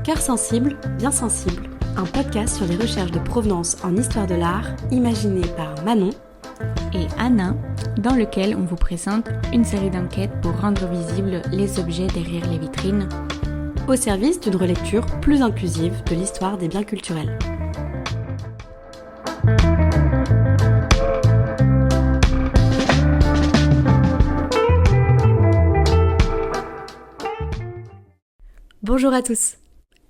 Cœur sensible, bien sensible, un podcast sur les recherches de provenance en histoire de l'art, imaginé par Manon et Anna, dans lequel on vous présente une série d'enquêtes pour rendre visibles les objets derrière les vitrines, au service d'une relecture plus inclusive de l'histoire des biens culturels. Bonjour à tous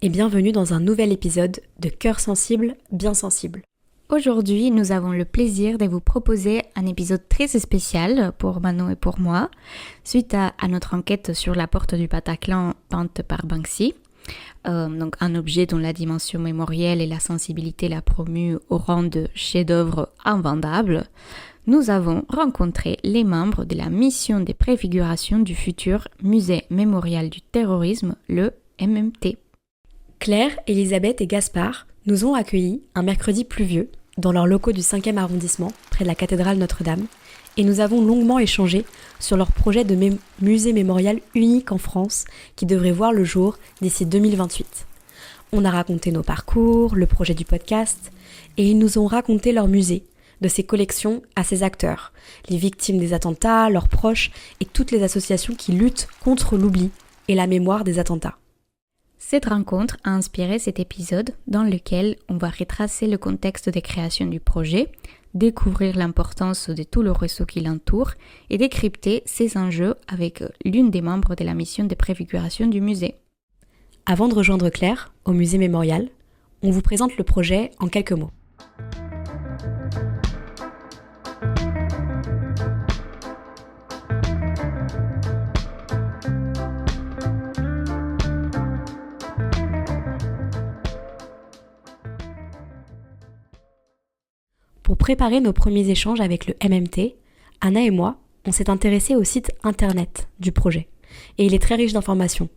et bienvenue dans un nouvel épisode de Cœur sensible, bien sensible. Aujourd'hui, nous avons le plaisir de vous proposer un épisode très spécial pour Manon et pour moi, suite à notre enquête sur la porte du Bataclan peinte par Banksy. Donc un objet dont la dimension mémorielle et la sensibilité l'a promu au rang de chef-d'œuvre invendable. Nous avons rencontré les membres de la mission de préfiguration du futur Musée mémorial du terrorisme, le MMT. Claire, Elisabeth et Gaspard nous ont accueillis un mercredi pluvieux dans leurs locaux du 5e arrondissement, près de la cathédrale Notre-Dame, et nous avons longuement échangé sur leur projet de musée mémorial unique en France qui devrait voir le jour d'ici 2028. On a raconté nos parcours, le projet du podcast, et ils nous ont raconté leur musée, de ses collections à ses acteurs, les victimes des attentats, leurs proches et toutes les associations qui luttent contre l'oubli et la mémoire des attentats. Cette rencontre a inspiré cet épisode dans lequel on va retracer le contexte de création du projet, découvrir l'importance de tout le réseau qui l'entoure et décrypter ses enjeux avec l'une des membres de la mission de préfiguration du musée. Avant de rejoindre Claire au musée mémorial, on vous présente le projet en quelques mots. Pour préparer nos premiers échanges avec le MMT, Anna et moi, on s'est intéressés au site internet du projet. Et il est très riche d'informations.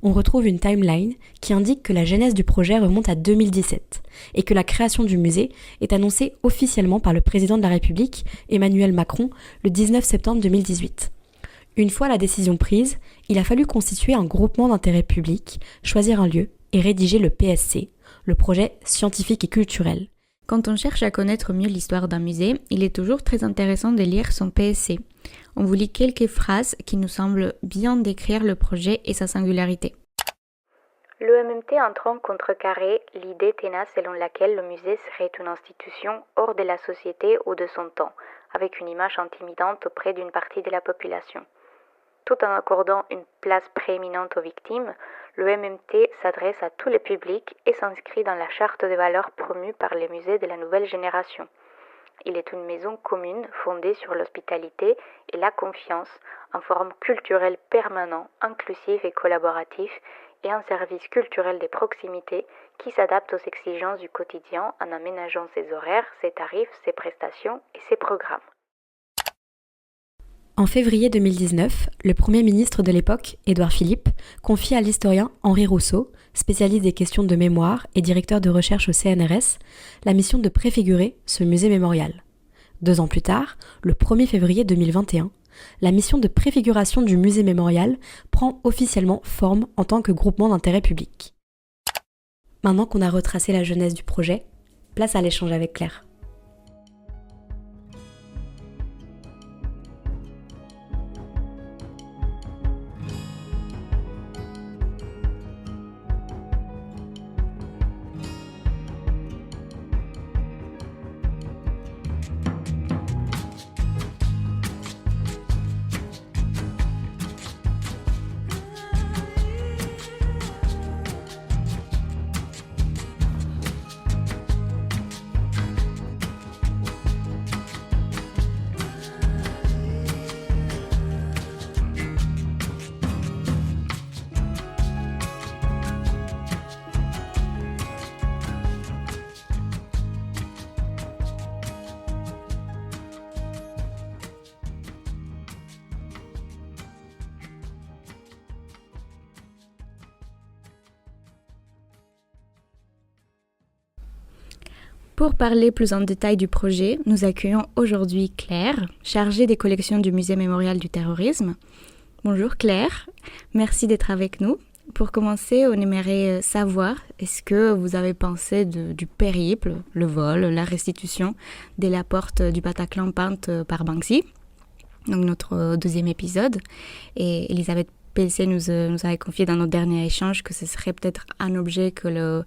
On retrouve une timeline qui indique que la genèse du projet remonte à 2017 et que la création du musée est annoncée officiellement par le président de la République, Emmanuel Macron, le 19 septembre 2018. Une fois la décision prise, il a fallu constituer un groupement d'intérêt public, choisir un lieu et rédiger le PSC, le projet scientifique et culturel. Quand on cherche à connaître mieux l'histoire d'un musée, il est toujours très intéressant de lire son PSC. On vous lit quelques phrases qui nous semblent bien décrire le projet et sa singularité. Le MMT entend en contrecarrer l'idée tenace selon laquelle le musée serait une institution hors de la société ou de son temps, avec une image intimidante auprès d'une partie de la population. Tout en accordant une place prééminente aux victimes, le MMT s'adresse à tous les publics et s'inscrit dans la charte des valeurs promues par les musées de la nouvelle génération. Il est une maison commune fondée sur l'hospitalité et la confiance, un forum culturel permanent, inclusif et collaboratif, et un service culturel de proximité qui s'adapte aux exigences du quotidien en aménageant ses horaires, ses tarifs, ses prestations et ses programmes. En février 2019, le Premier ministre de l'époque, Édouard Philippe, confie à l'historien Henri Rousseau, spécialiste des questions de mémoire et directeur de recherche au CNRS, la mission de préfigurer ce musée mémorial. 2 ans plus tard, le 1er février 2021, la mission de préfiguration du musée mémorial prend officiellement forme en tant que groupement d'intérêt public. Maintenant qu'on a retracé la genèse du projet, place à l'échange avec Claire. Pour parler plus en détail du projet, nous accueillons aujourd'hui Claire, chargée des collections du Musée mémorial du terrorisme. Bonjour Claire, merci d'être avec nous. Pour commencer, on aimerait savoir, est-ce que vous avez pensé du périple, le vol, la restitution de la porte du Bataclan peinte par Banksy, donc notre deuxième épisode. Et Elisabeth PLC nous avait confié dans notre dernier échange que ce serait peut-être un objet que le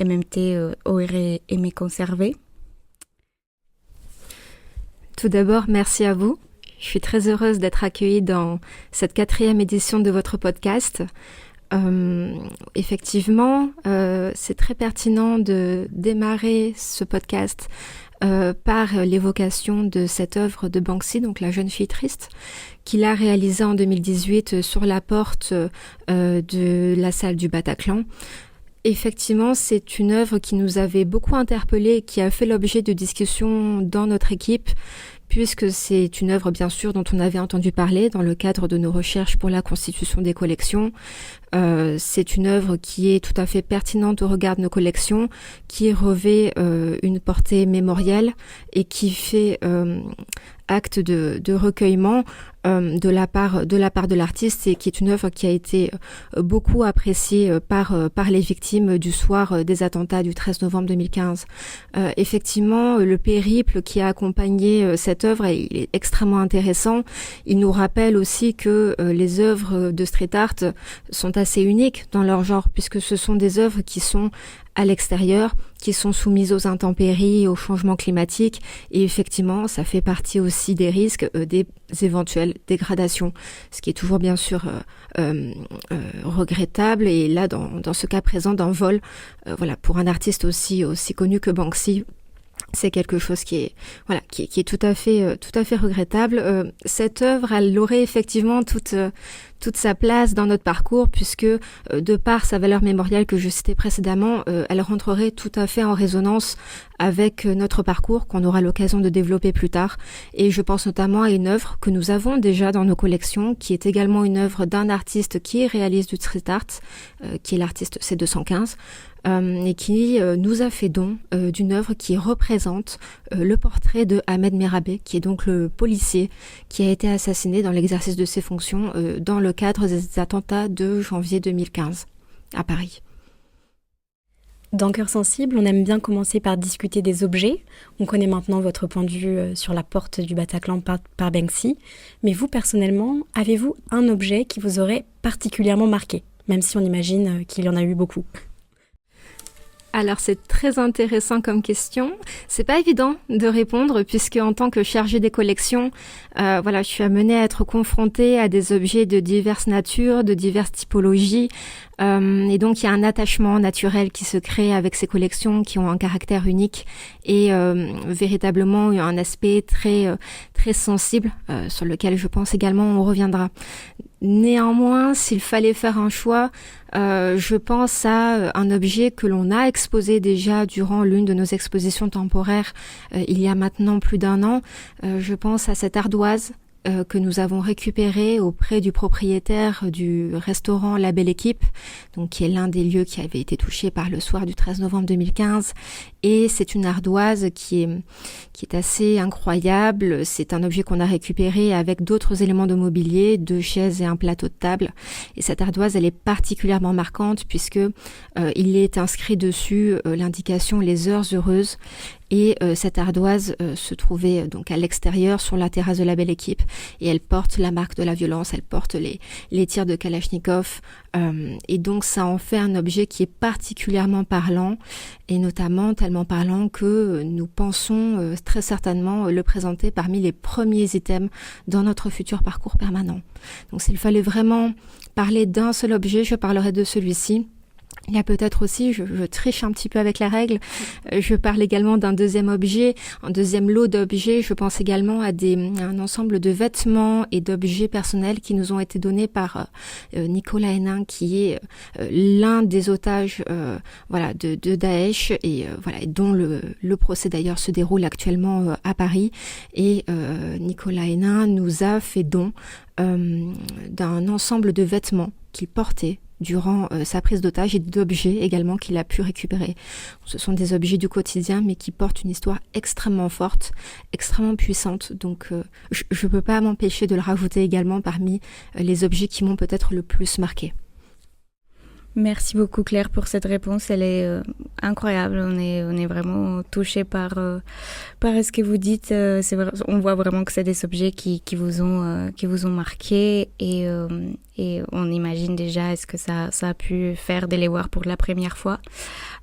MMT aurait aimé conserver. Tout d'abord, merci à vous. Je suis très heureuse d'être accueillie dans cette 4e édition de votre podcast. Effectivement, c'est très pertinent de démarrer ce podcast par l'évocation de cette œuvre de Banksy, donc La jeune fille triste, qu'il a réalisée en 2018 sur la porte de la salle du Bataclan. Effectivement, c'est une œuvre qui nous avait beaucoup interpellés et qui a fait l'objet de discussions dans notre équipe, puisque c'est une œuvre, bien sûr, dont on avait entendu parler dans le cadre de nos recherches pour la constitution des collections. C'est une œuvre qui est tout à fait pertinente au regard de nos collections, qui revêt une portée mémorielle et qui fait acte de recueillement de la part de l'artiste, et qui est une œuvre qui a été beaucoup appréciée par les victimes du soir des attentats du 13 novembre 2015. Effectivement, le périple qui a accompagné cette œuvre il est extrêmement intéressant. Il nous rappelle aussi que les œuvres de street art sont assez uniques dans leur genre, puisque ce sont des œuvres qui sont à l'extérieur, qui sont soumises aux intempéries, aux changements climatiques, et effectivement, ça fait partie aussi des risques des éventuelles dégradations, ce qui est toujours bien sûr regrettable. Et là, dans ce cas présent d'un vol, voilà, pour un artiste aussi connu que Banksy, c'est quelque chose qui est tout à fait regrettable. Cette œuvre, elle aurait effectivement toute sa place dans notre parcours, puisque de par sa valeur mémorielle que je citais précédemment, elle rentrerait tout à fait en résonance avec notre parcours qu'on aura l'occasion de développer plus tard. Et je pense notamment à une œuvre que nous avons déjà dans nos collections, qui est également une œuvre d'un artiste qui réalise du street art, qui est l'artiste C215, et qui nous a fait don d'une œuvre qui représente le portrait de Ahmed Merabé, qui est donc le policier qui a été assassiné dans l'exercice de ses fonctions dans le cadre des attentats de janvier 2015 à Paris. Dans Cœur sensible, on aime bien commencer par discuter des objets. On connaît maintenant votre point de vue sur la porte du Bataclan par Banksy. Mais vous, personnellement, avez-vous un objet qui vous aurait particulièrement marqué, même si on imagine qu'il y en a eu beaucoup? Alors c'est très intéressant comme question. C'est pas évident de répondre, puisque en tant que chargée des collections, je suis amenée à être confrontée à des objets de diverses natures, de diverses typologies, et donc il y a un attachement naturel qui se crée avec ces collections qui ont un caractère unique et véritablement un aspect très sensible, sur lequel je pense également on reviendra. Néanmoins, s'il fallait faire un choix, je pense à un objet que l'on a exposé déjà durant l'une de nos expositions temporaires il y a maintenant plus d'1 an. Je pense à cette ardoise que nous avons récupérée auprès du propriétaire du restaurant La Belle Équipe, donc qui est l'un des lieux qui avait été touché par le soir du 13 novembre 2015. Et c'est une ardoise qui est assez incroyable. C'est un objet qu'on a récupéré avec d'autres éléments de mobilier, 2 chaises et un plateau de table. Et cette ardoise, elle est particulièrement marquante, puisque il est inscrit dessus l'indication les heures heureuses. Et cette ardoise se trouvait donc à l'extérieur sur la terrasse de La Belle Équipe, et elle porte la marque de la violence, elle porte les tirs de Kalachnikov, et donc ça en fait un objet qui est particulièrement parlant, et notamment tellement parlant que nous pensons très certainement le présenter parmi les premiers items dans notre futur parcours permanent. Donc s'il fallait vraiment parler d'un seul objet, je parlerais de celui-ci. Il y a peut-être aussi, je triche un petit peu avec la règle, je parle également d'un deuxième objet, un deuxième lot d'objets. Je pense également à un ensemble de vêtements et d'objets personnels qui nous ont été donnés par Nicolas Hénin, qui est l'un des otages de Daesh, et dont le procès d'ailleurs se déroule actuellement à Paris. Et Nicolas Hénin nous a fait don d'un ensemble de vêtements qu'il portait durant sa prise d'otage et d'objets également qu'il a pu récupérer. Ce sont des objets du quotidien mais qui portent une histoire extrêmement forte, extrêmement puissante. Donc je ne peux pas m'empêcher de le rajouter également parmi les objets qui m'ont peut-être le plus marqué. Merci beaucoup Claire pour cette réponse, elle est incroyable, on est vraiment touché par ce que vous dites, c'est vrai, on voit vraiment que c'est des objets qui vous ont marqué et on imagine déjà est-ce que ça a pu faire de les voir pour la première fois.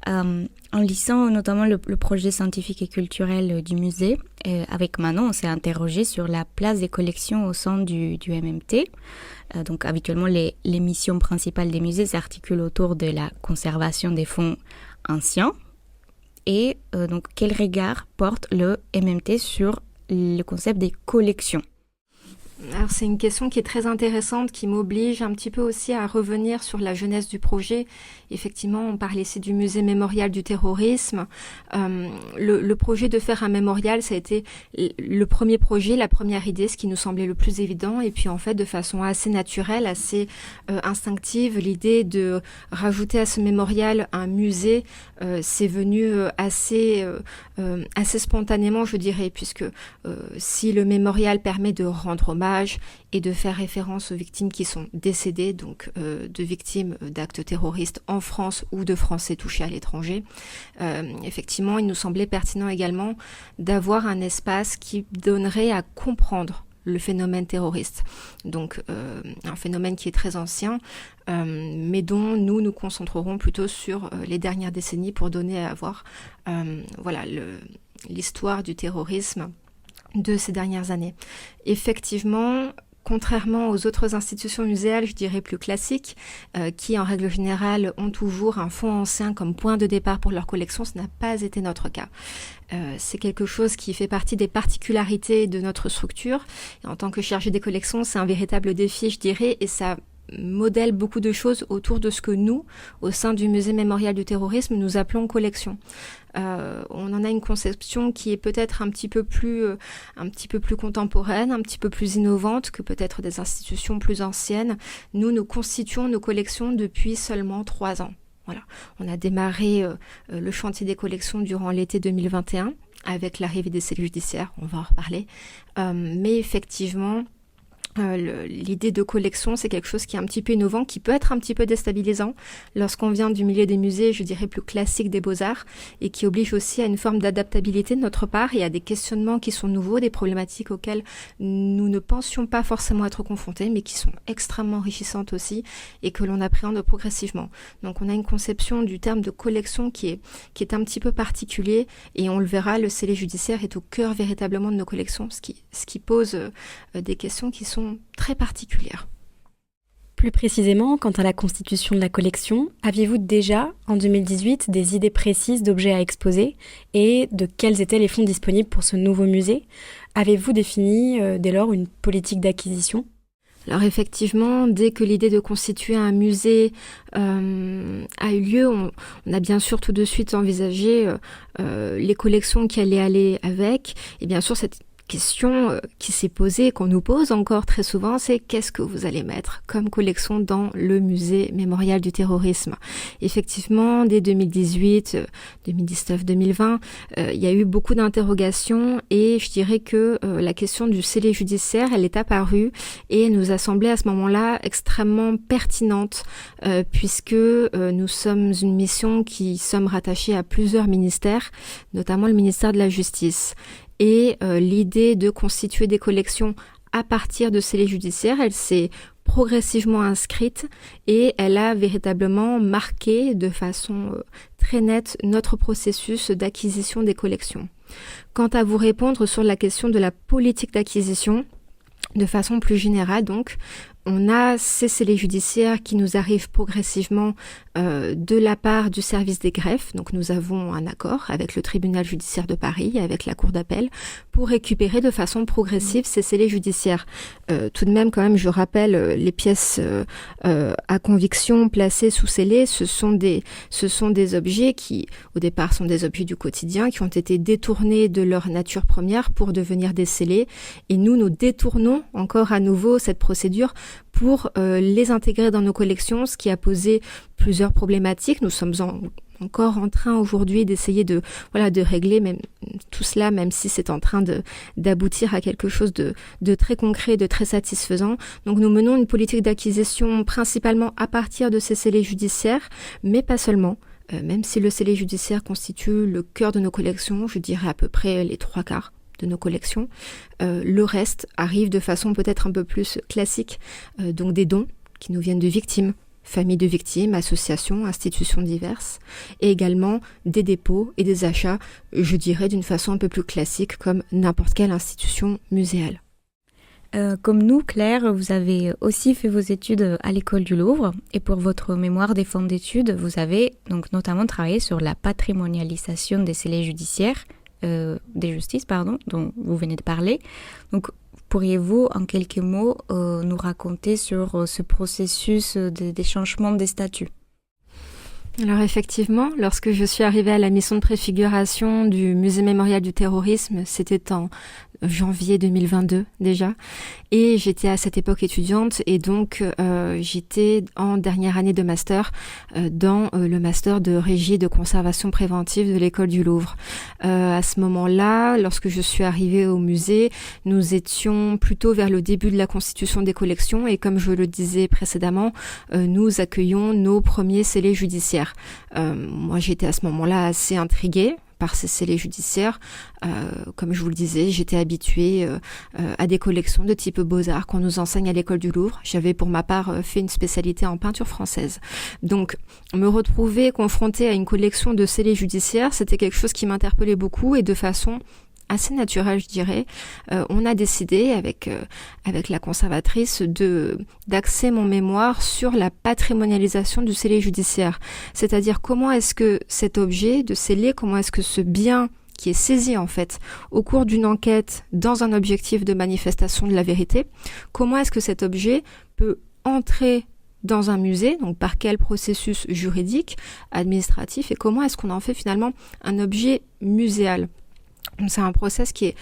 En lisant notamment le projet scientifique et culturel du musée, avec Manon, on s'est interrogé sur la place des collections au sein du MMT. Donc habituellement, les missions principales des musées s'articulent autour de la conservation des fonds anciens. Et donc, quel regard porte le MMT sur le concept des collections ? Alors c'est une question qui est très intéressante, qui m'oblige un petit peu aussi à revenir sur la jeunesse du projet. Effectivement, on parlait ici du musée mémorial du terrorisme. Le projet de faire un mémorial, ça a été le premier projet, la première idée, ce qui nous semblait le plus évident. Et puis en fait, de façon assez naturelle, assez instinctive, l'idée de rajouter à ce mémorial un musée, c'est venu assez spontanément, je dirais, puisque si le mémorial permet de rendre hommage et de faire référence aux victimes qui sont décédées, donc de victimes d'actes terroristes en France ou de Français touchés à l'étranger. Effectivement, il nous semblait pertinent également d'avoir un espace qui donnerait à comprendre le phénomène terroriste. Donc un phénomène qui est très ancien, mais dont nous concentrerons plutôt sur les dernières décennies pour donner à voir l'histoire du terrorisme de ces dernières années. Effectivement, contrairement aux autres institutions muséales, je dirais plus classiques, qui en règle générale ont toujours un fonds ancien comme point de départ pour leur collection, ce n'a pas été notre cas. C'est quelque chose qui fait partie des particularités de notre structure. Et en tant que chargée des collections, c'est un véritable défi, je dirais, et ça modèle beaucoup de choses autour de ce que nous, au sein du musée mémorial du terrorisme, nous appelons collection. On en a une conception qui est peut-être un petit peu plus contemporaine, un petit peu plus innovante que peut-être des institutions plus anciennes. Nous constituons nos collections depuis seulement 3 ans. Voilà. On a démarré le chantier des collections durant l'été 2021 avec l'arrivée des cellules judiciaires, on va en reparler. Mais effectivement, l'idée de collection, c'est quelque chose qui est un petit peu innovant, qui peut être un petit peu déstabilisant lorsqu'on vient du milieu des musées, je dirais plus classique des beaux-arts, et qui oblige aussi à une forme d'adaptabilité de notre part et à des questionnements qui sont nouveaux, des problématiques auxquelles nous ne pensions pas forcément être confrontés, mais qui sont extrêmement enrichissantes aussi et que l'on appréhende progressivement. Donc on a une conception du terme de collection qui est un petit peu particulier, et on le verra, le scellé judiciaire est au cœur véritablement de nos collections, ce qui pose des questions qui sont très particulière. Plus précisément, quant à la constitution de la collection, aviez-vous déjà, en 2018, des idées précises d'objets à exposer et de quels étaient les fonds disponibles pour ce nouveau musée ? Avez-vous défini dès lors une politique d'acquisition ? Alors effectivement, dès que l'idée de constituer un musée a eu lieu, on a bien sûr tout de suite envisagé les collections qui allaient aller avec, et bien sûr cette question qui s'est posée, qu'on nous pose encore très souvent, c'est qu'est-ce que vous allez mettre comme collection dans le musée mémorial du terrorisme. Effectivement, dès 2018, 2019, 2020, il y a eu beaucoup d'interrogations, et je dirais que la question du scellé judiciaire, elle est apparue et nous a semblé à ce moment-là extrêmement pertinente, puisque nous sommes une mission qui sommes rattachés à plusieurs ministères, notamment le ministère de la Justice. Et l'idée de constituer des collections à partir de scellés judiciaires, elle s'est progressivement inscrite et elle a véritablement marqué de façon très nette notre processus d'acquisition des collections. Quant à vous répondre sur la question de la politique d'acquisition, de façon plus générale donc, on a ces scellés judiciaires qui nous arrivent progressivement de la part du service des greffes. Donc nous avons un accord avec le tribunal judiciaire de Paris, avec la cour d'appel, pour récupérer de façon progressive ces scellés judiciaires. Tout de même, quand même, je rappelle, les pièces à conviction placées sous scellés, ce sont des objets qui, au départ, sont des objets du quotidien, qui ont été détournés de leur nature première pour devenir des scellés. Et nous détournons encore à nouveau cette procédure pour les intégrer dans nos collections, ce qui a posé plusieurs problématiques. Nous sommes encore en train aujourd'hui d'essayer de régler même tout cela, même si c'est en train d'aboutir à quelque chose de très concret, de très satisfaisant. Donc nous menons une politique d'acquisition principalement à partir de ces scellés judiciaires, mais pas seulement. Même si le scellé judiciaire constitue le cœur de nos collections, je dirais à peu près les 3/4 de nos collections, le reste arrive de façon peut-être un peu plus classique, donc des dons qui nous viennent de victimes, familles de victimes, associations, institutions diverses, et également des dépôts et des achats, je dirais d'une façon un peu plus classique, comme n'importe quelle institution muséale. Comme nous, Claire, vous avez aussi fait vos études à l'école du Louvre, et pour votre mémoire des fins d'études, vous avez donc notamment travaillé sur la patrimonialisation des scellés judiciaires, des justices, dont vous venez de parler. Donc, pourriez-vous, en quelques mots, nous raconter sur ce processus des changements des statuts ? Alors effectivement, lorsque je suis arrivée à la mission de préfiguration du Musée mémorial du terrorisme, c'était en janvier 2022 déjà, et j'étais à cette époque étudiante, et donc j'étais en dernière année de master dans le master de régie de conservation préventive de l'école du Louvre. À ce moment-là, lorsque je suis arrivée au musée, nous étions plutôt vers le début de la constitution des collections, et comme je le disais précédemment, nous accueillons nos premiers scellés judiciaires. Moi, j'étais à ce moment-là assez intriguée par ces scellés judiciaires. Comme je vous le disais, j'étais habituée à des collections de type Beaux-Arts qu'on nous enseigne à l'école du Louvre. J'avais pour ma part fait une spécialité en peinture française. Donc, me retrouver confrontée à une collection de scellés judiciaires, c'était quelque chose qui m'interpellait beaucoup, et de façon assez naturel, je dirais, on a décidé avec la conservatrice d'axer mon mémoire sur la patrimonialisation du scellé judiciaire. C'est-à-dire comment est-ce que cet objet de scellé, comment est-ce que ce bien qui est saisi en fait au cours d'une enquête dans un objectif de manifestation de la vérité, comment est-ce que cet objet peut entrer dans un musée, donc par quel processus juridique, administratif, et comment est-ce qu'on en fait finalement un objet muséal. C'est un process qui est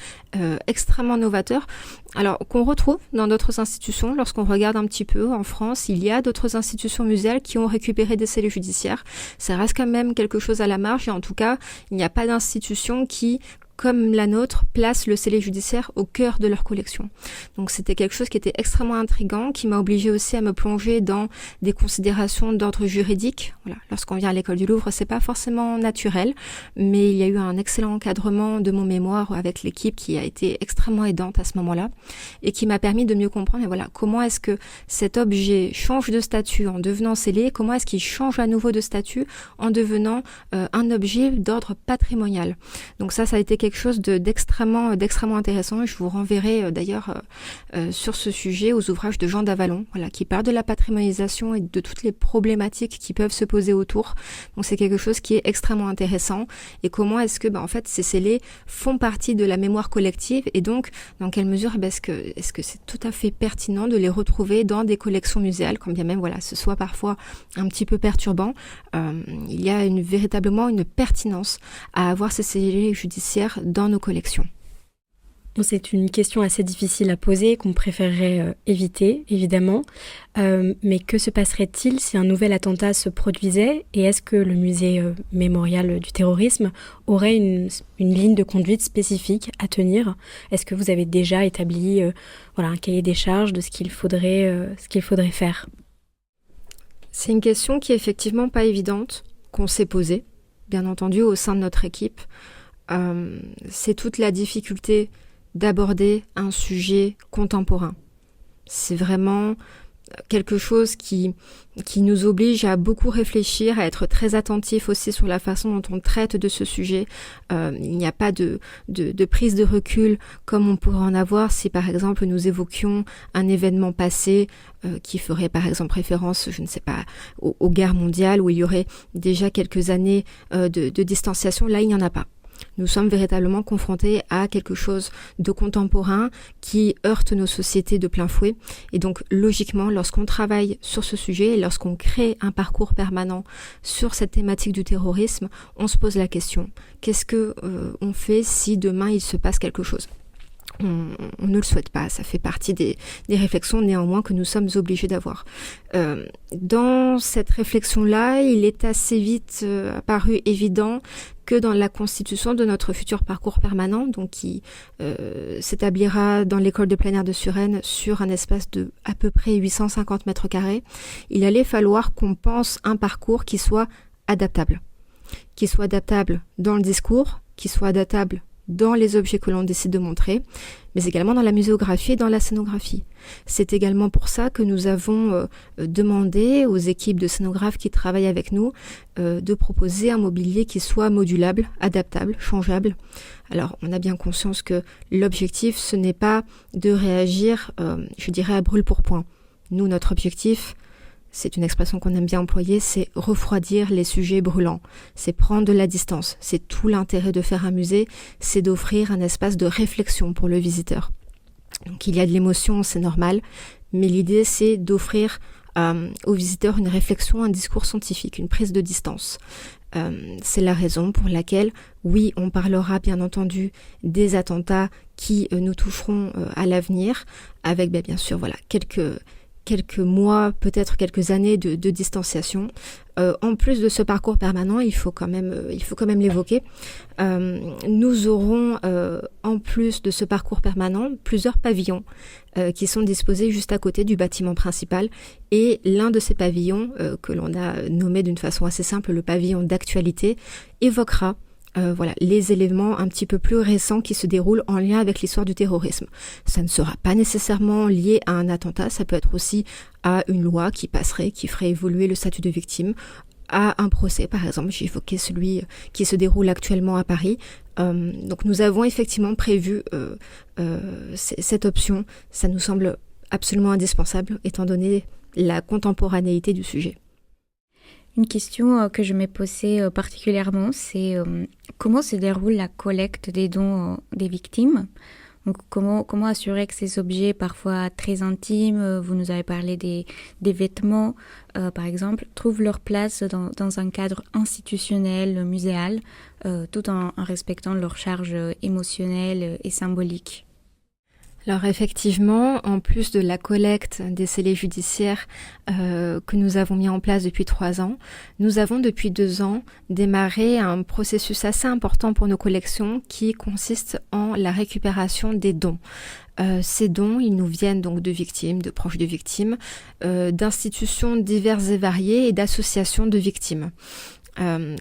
extrêmement novateur, alors qu'on retrouve dans d'autres institutions. Lorsqu'on regarde un petit peu en France, il y a d'autres institutions muséales qui ont récupéré des scellés judiciaires. Ça reste quand même quelque chose à la marge, et en tout cas, il n'y a pas d'institution qui, comme la nôtre, place le scellé judiciaire au cœur de leur collection. Donc c'était quelque chose qui était extrêmement intriguant, qui m'a obligée aussi à me plonger dans des considérations d'ordre juridique. Voilà. Lorsqu'on vient à l'école du Louvre, c'est pas forcément naturel, mais il y a eu un excellent encadrement de mon mémoire avec l'équipe qui a été extrêmement aidante à ce moment-là, et qui m'a permis de mieux comprendre, comment est-ce que cet objet change de statut en devenant scellé, comment est-ce qu'il change à nouveau de statut en devenant un objet d'ordre patrimonial. Donc ça a été quelque chose d'extrêmement intéressant, et je vous renverrai d'ailleurs sur ce sujet aux ouvrages de Jean d'Avalon, qui parle de la patrimonialisation et de toutes les problématiques qui peuvent se poser autour. Donc c'est quelque chose qui est extrêmement intéressant, et comment est-ce que en fait ces scellés font partie de la mémoire collective, et donc dans quelle mesure est-ce que c'est tout à fait pertinent de les retrouver dans des collections muséales, quand bien même ce soit parfois un petit peu perturbant. Il y a véritablement une pertinence à avoir ces scellés judiciaires dans nos collections. C'est une question assez difficile à poser, qu'on préférerait éviter, évidemment. Mais que se passerait-il si un nouvel attentat se produisait, et est-ce que le musée mémorial du terrorisme aurait une ligne de conduite spécifique à tenir ? Est-ce que vous avez déjà établi un cahier des charges de ce qu'il faudrait faire ? C'est une question qui est effectivement pas évidente, qu'on s'est posée, bien entendu, au sein de notre équipe. C'est toute la difficulté d'aborder un sujet contemporain. C'est vraiment quelque chose qui nous oblige à beaucoup réfléchir, à être très attentif aussi sur la façon dont on traite de ce sujet. Il n'y a pas de prise de recul comme on pourrait en avoir si par exemple nous évoquions un événement passé qui ferait par exemple référence, je ne sais pas, aux guerres mondiales où il y aurait déjà quelques années de distanciation. Là, il n'y en a pas. Nous sommes véritablement confrontés à quelque chose de contemporain qui heurte nos sociétés de plein fouet. Et donc, logiquement, lorsqu'on travaille sur ce sujet et lorsqu'on crée un parcours permanent sur cette thématique du terrorisme, on se pose la question, qu'est-ce que on fait si demain il se passe quelque chose ? On ne le souhaite pas, ça fait partie des réflexions néanmoins que nous sommes obligés d'avoir. Dans cette réflexion-là, il est assez vite apparu évident que dans la constitution de notre futur parcours permanent, donc qui s'établira dans l'école de plein air de Suresnes sur un espace de à peu près 850 mètres carrés, il allait falloir qu'on pense un parcours qui soit adaptable dans le discours, qui soit adaptable dans les objets que l'on décide de montrer, mais également dans la muséographie et dans la scénographie. C'est également pour ça que nous avons demandé aux équipes de scénographes qui travaillent avec nous de proposer un mobilier qui soit modulable, adaptable, changeable. Alors, on a bien conscience que l'objectif, ce n'est pas de réagir, je dirais, à brûle-pourpoint. Nous, notre objectif, c'est une expression qu'on aime bien employer, c'est refroidir les sujets brûlants, c'est prendre de la distance, c'est tout l'intérêt de faire un musée, c'est d'offrir un espace de réflexion pour le visiteur. Donc il y a de l'émotion, c'est normal, mais l'idée c'est d'offrir au visiteur une réflexion, un discours scientifique, une prise de distance. C'est la raison pour laquelle, oui, on parlera bien entendu des attentats qui nous toucheront à l'avenir, avec bien sûr quelques mois, peut-être quelques années de distanciation. En plus de ce parcours permanent, il faut quand même l'évoquer. Nous aurons, en plus de ce parcours permanent, plusieurs pavillons qui sont disposés juste à côté du bâtiment principal. Et l'un de ces pavillons, que l'on a nommé d'une façon assez simple le pavillon d'actualité, évoquera les éléments un petit peu plus récents qui se déroulent en lien avec l'histoire du terrorisme. Ça ne sera pas nécessairement lié à un attentat, ça peut être aussi à une loi qui passerait, qui ferait évoluer le statut de victime, à un procès par exemple, j'ai évoqué celui qui se déroule actuellement à Paris. Donc nous avons effectivement prévu cette option, ça nous semble absolument indispensable étant donné la contemporanéité du sujet. Une question que je m'ai posée particulièrement, c'est comment se déroule la collecte des dons des victimes ? Donc, comment assurer que ces objets parfois très intimes, vous nous avez parlé des vêtements par exemple, trouvent leur place dans un cadre institutionnel, muséal, tout en respectant leur charge émotionnelle et symbolique. Alors effectivement, en plus de la collecte des scellés judiciaires que nous avons mis en place depuis 3 ans, nous avons depuis 2 ans démarré un processus assez important pour nos collections qui consiste en la récupération des dons. Ces dons, ils nous viennent donc de victimes, de proches de victimes, d'institutions diverses et variées et d'associations de victimes.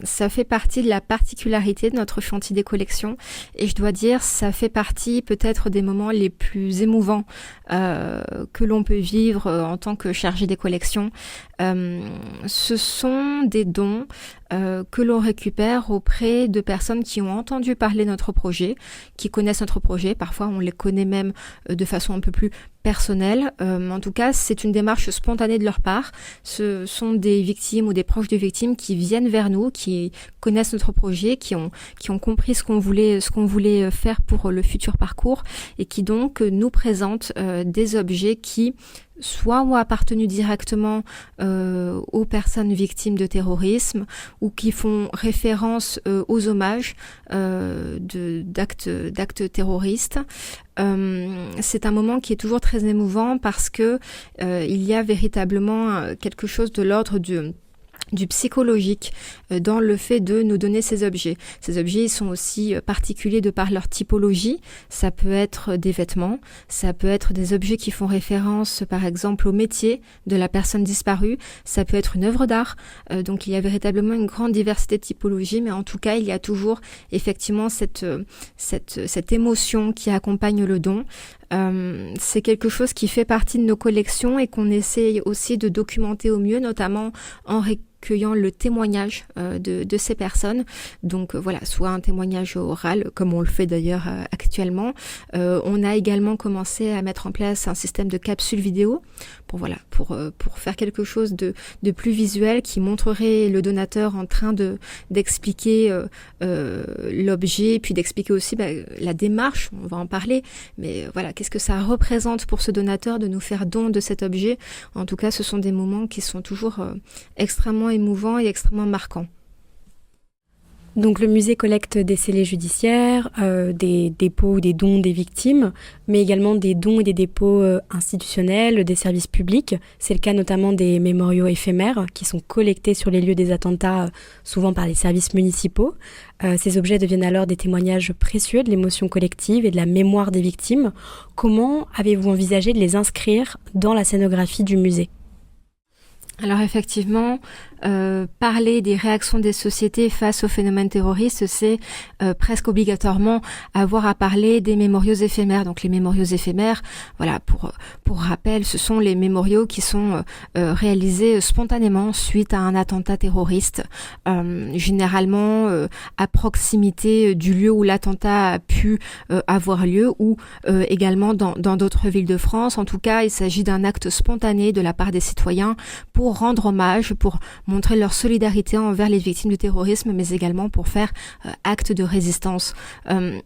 Ça fait partie de la particularité de notre chantier des collections et je dois dire ça fait partie peut-être des moments les plus émouvants que l'on peut vivre en tant que chargé des collections. Ce sont des dons que l'on récupère auprès de personnes qui ont entendu parler de notre projet, qui connaissent notre projet, parfois on les connaît même de façon un peu plus personnelle. En tout cas, c'est une démarche spontanée de leur part. Ce sont des victimes ou des proches de victimes qui viennent vers nous, qui connaissent notre projet, qui ont compris ce qu'on voulait faire pour le futur parcours et qui donc nous présentent des objets qui soit ont appartenu directement aux personnes victimes de terrorisme ou qui font référence aux hommages d'actes terroristes. C'est un moment qui est toujours très émouvant parce que il y a véritablement quelque chose de l'ordre du psychologique dans le fait de nous donner ces objets. Ces objets ils sont aussi particuliers de par leur typologie. Ça peut être des vêtements, ça peut être des objets qui font référence par exemple au métier de la personne disparue, ça peut être une œuvre d'art. Donc il y a véritablement une grande diversité de typologies, mais en tout cas il y a toujours effectivement cette émotion qui accompagne le don. C'est quelque chose qui fait partie de nos collections et qu'on essaie aussi de documenter au mieux, notamment en recueillant le témoignage de ces personnes. Donc voilà, soit un témoignage oral, comme on le fait d'ailleurs actuellement. On a également commencé à mettre en place un système de capsules vidéo pour faire quelque chose de plus visuel qui montrerait le donateur en train d'expliquer l'objet, puis d'expliquer aussi la démarche, on va en parler, mais voilà, qu'est-ce que ça représente pour ce donateur de nous faire don de cet objet. En tout cas, ce sont des moments qui sont toujours extrêmement émouvants et extrêmement marquants. Donc le musée collecte des scellés judiciaires, des dépôts ou des dons des victimes, mais également des dons et des dépôts institutionnels, des services publics. C'est le cas notamment des mémoriaux éphémères qui sont collectés sur les lieux des attentats, souvent par les services municipaux. Ces objets deviennent alors des témoignages précieux de l'émotion collective et de la mémoire des victimes. Comment avez-vous envisagé de les inscrire dans la scénographie du musée ? Alors effectivement, parler des réactions des sociétés face au phénomène terroriste, c'est presque obligatoirement avoir à parler des mémoriaux éphémères. Donc les mémoriaux éphémères, voilà, pour rappel, ce sont les mémoriaux qui sont réalisés spontanément suite à un attentat terroriste, généralement à proximité du lieu où l'attentat a pu avoir lieu, ou également dans d'autres villes de France. En tout cas, il s'agit d'un acte spontané de la part des citoyens pour rendre hommage, pour montrer leur solidarité envers les victimes du terrorisme, mais également pour faire acte de résistance.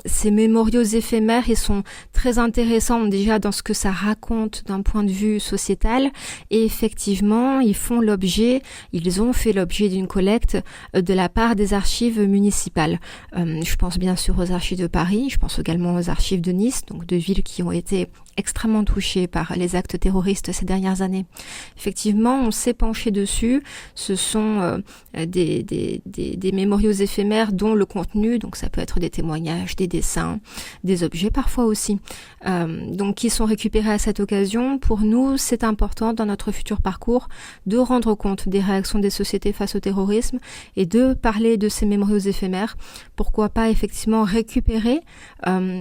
Ces mémoriaux éphémères, ils sont très intéressants déjà dans ce que ça raconte d'un point de vue sociétal, et effectivement, ils ont fait l'objet d'une collecte de la part des archives municipales. Je pense bien sûr aux archives de Paris, je pense également aux archives de Nice, donc deux villes qui ont été extrêmement touchées par les actes terroristes ces dernières années. Effectivement, on s'est penché dessus. Ce sont des mémoriaux éphémères dont le contenu, donc ça peut être des témoignages, des dessins, des objets parfois aussi, donc qui sont récupérés à cette occasion. Pour nous, c'est important dans notre futur parcours de rendre compte des réactions des sociétés face au terrorisme et de parler de ces mémoriaux éphémères. Pourquoi pas effectivement récupérer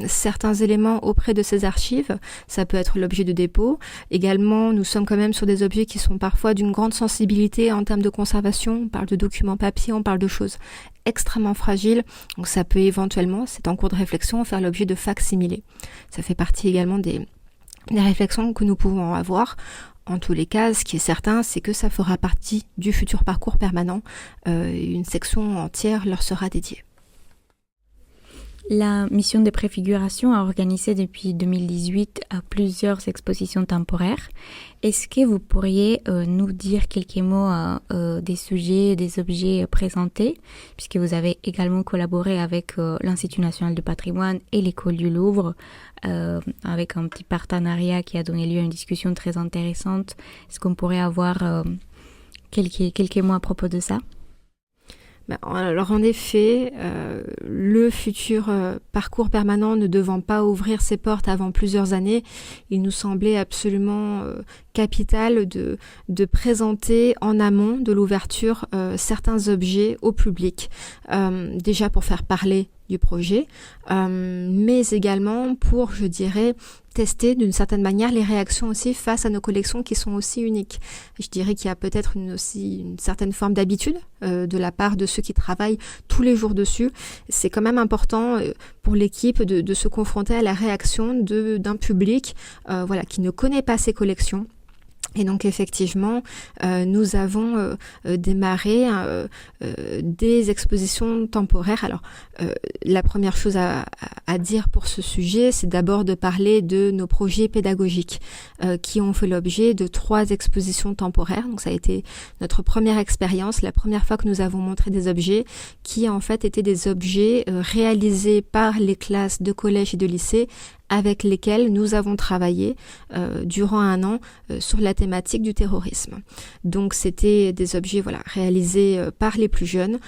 certains éléments auprès de ces archives. Ça peut être l'objet de dépôt. Également, nous sommes quand même sur des objets qui sont parfois d'une grande sensibilité en termes de conservation. On parle de documents papier, on parle de choses extrêmement fragiles. Donc ça peut éventuellement, c'est en cours de réflexion, faire l'objet de facsimilés. Ça fait partie également des réflexions que nous pouvons avoir. En tous les cas, ce qui est certain, c'est que ça fera partie du futur parcours permanent. Une section entière leur sera dédiée. La mission de préfiguration a organisé depuis 2018 plusieurs expositions temporaires. Est-ce que vous pourriez nous dire quelques mots des sujets, des objets présentés, puisque vous avez également collaboré avec l'Institut national du patrimoine et l'École du Louvre, avec un petit partenariat qui a donné lieu à une discussion très intéressante. Est-ce qu'on pourrait avoir quelques mots à propos de ça ? Alors en effet, le futur parcours permanent ne devant pas ouvrir ses portes avant plusieurs années, il nous semblait absolument capital de présenter en amont de l'ouverture certains objets au public, déjà pour faire parler du projet, mais également pour, je dirais, tester d'une certaine manière les réactions aussi face à nos collections qui sont aussi uniques. Je dirais qu'il y a peut-être aussi une certaine forme d'habitude de la part de ceux qui travaillent tous les jours dessus. C'est quand même important pour l'équipe de se confronter à la réaction d'un public qui ne connaît pas ces collections. Et donc effectivement, nous avons démarré des expositions temporaires. Alors, la première chose à dire pour ce sujet, c'est d'abord de parler de nos projets pédagogiques qui ont fait l'objet de 3 expositions temporaires. Donc ça a été notre première expérience, la première fois que nous avons montré des objets qui en fait étaient des objets réalisés par les classes de collège et de lycée avec lesquels nous avons travaillé durant un an sur la thématique du terrorisme. Donc c'était des objets réalisés par les plus jeunes,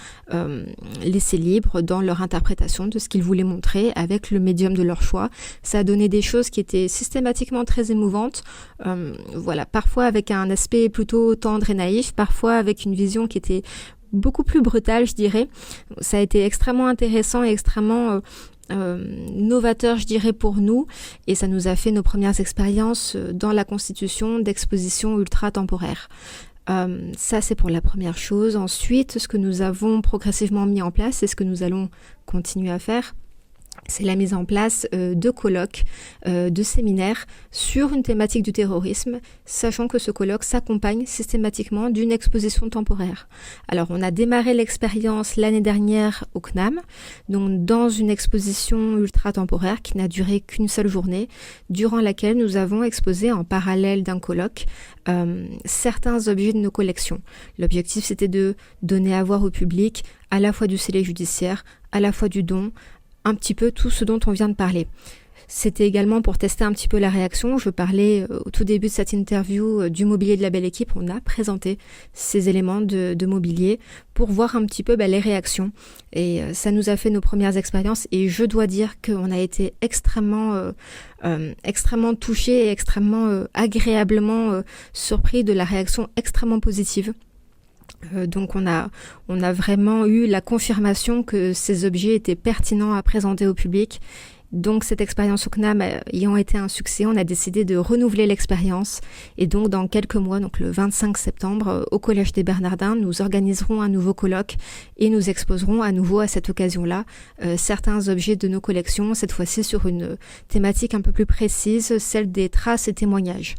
laissés libres dans leur interprétation de ce qu'ils voulaient montrer avec le médium de leur choix. Ça a donné des choses qui étaient systématiquement très émouvantes, parfois avec un aspect plutôt tendre et naïf, parfois avec une vision qui était beaucoup plus brutale, je dirais. Ça a été extrêmement intéressant et extrêmement novateur, je dirais, pour nous, et ça nous a fait nos premières expériences dans la constitution d'expositions ultra-temporaires. Ça, c'est pour la première chose. Ensuite, ce que nous avons progressivement mis en place et ce que nous allons continuer à faire, c'est la mise en place de colloques, de séminaires sur une thématique du terrorisme, sachant que ce colloque s'accompagne systématiquement d'une exposition temporaire. Alors, on a démarré l'expérience l'année dernière au CNAM, donc dans une exposition ultra-temporaire qui n'a duré qu'une seule journée, durant laquelle nous avons exposé en parallèle d'un colloque certains objets de nos collections. L'objectif, c'était de donner à voir au public à la fois du scellé judiciaire, à la fois du don, un petit peu tout ce dont on vient de parler. C'était également pour tester un petit peu la réaction. Je parlais au tout début de cette interview du mobilier de la belle équipe. On a présenté ces éléments de mobilier pour voir un petit peu les réactions. Et ça nous a fait nos premières expériences. Et je dois dire qu'on a été extrêmement touchés et extrêmement agréablement surpris de la réaction extrêmement positive. Donc on a vraiment eu la confirmation que ces objets étaient pertinents à présenter au public. Donc cette expérience au CNAM ayant été un succès, on a décidé de renouveler l'expérience. Et donc dans quelques mois, donc le 25 septembre, au Collège des Bernardins, nous organiserons un nouveau colloque et nous exposerons à nouveau à cette occasion-là certains objets de nos collections, cette fois-ci sur une thématique un peu plus précise, celle des traces et témoignages.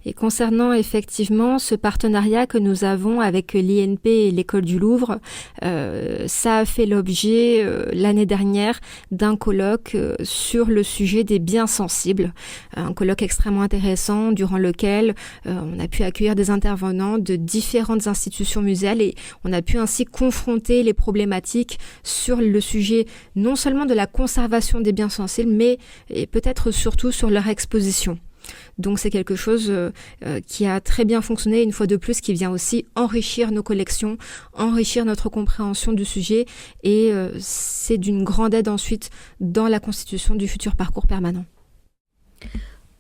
Et concernant effectivement ce partenariat que nous avons avec l'INP et l'École du Louvre, ça a fait l'objet l'année dernière d'un colloque sur le sujet des biens sensibles. Un colloque extrêmement intéressant durant lequel on a pu accueillir des intervenants de différentes institutions muséales et on a pu ainsi confronter les problématiques sur le sujet non seulement de la conservation des biens sensibles, mais et peut-être surtout sur leur exposition. Donc c'est quelque chose qui a très bien fonctionné, une fois de plus, qui vient aussi enrichir nos collections, enrichir notre compréhension du sujet et c'est d'une grande aide ensuite dans la constitution du futur parcours permanent.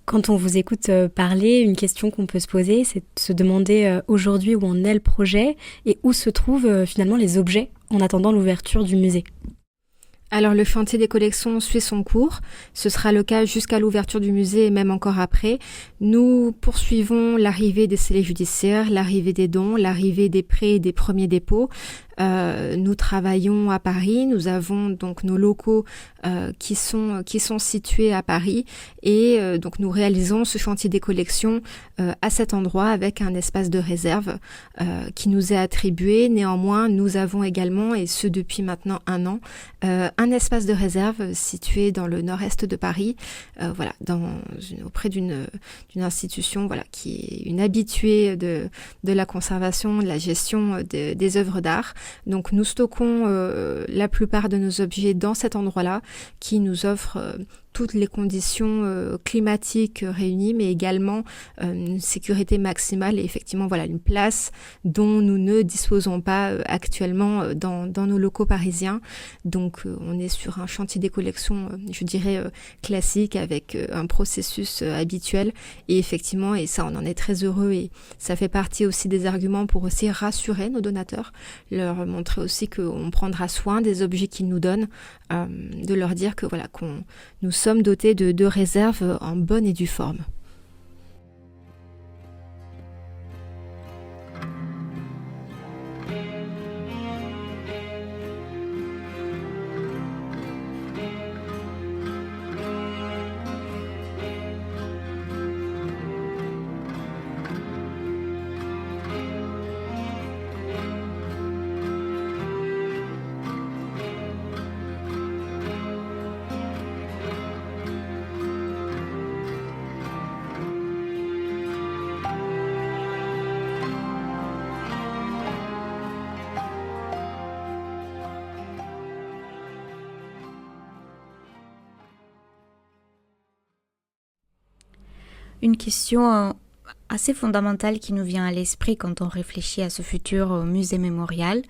Quand on vous écoute parler, une question qu'on peut se poser, c'est de se demander aujourd'hui où en est le projet et où se trouvent finalement les objets en attendant l'ouverture du musée. Alors le chantier des collections suit son cours, ce sera le cas jusqu'à l'ouverture du musée et même encore après. Nous poursuivons l'arrivée des scellés judiciaires, l'arrivée des dons, l'arrivée des prêts et des premiers dépôts. Nous travaillons à Paris, nous avons donc nos locaux qui sont situés à Paris et donc nous réalisons ce chantier des collections à cet endroit avec un espace de réserve qui nous est attribué. Néanmoins, nous avons également, et ce depuis maintenant 1 an, un espace de réserve situé dans le nord-est de Paris, auprès d'une institution qui est une habituée de la conservation, de la gestion des œuvres d'art. Donc nous stockons la plupart de nos objets dans cet endroit-là qui nous offre toutes les conditions climatiques réunies, mais également une sécurité maximale et effectivement une place dont nous ne disposons pas actuellement dans nos locaux parisiens. Donc on est sur un chantier des collections, je dirais classique, avec un processus habituel et effectivement, et ça on en est très heureux et ça fait partie aussi des arguments pour aussi rassurer nos donateurs, leur montrer aussi qu'on prendra soin des objets qu'ils nous donnent, de leur dire que nous sommes dotés de réserves en bonne et due forme. Une question assez fondamentale qui nous vient à l'esprit quand on réfléchit à ce futur musée mémorial,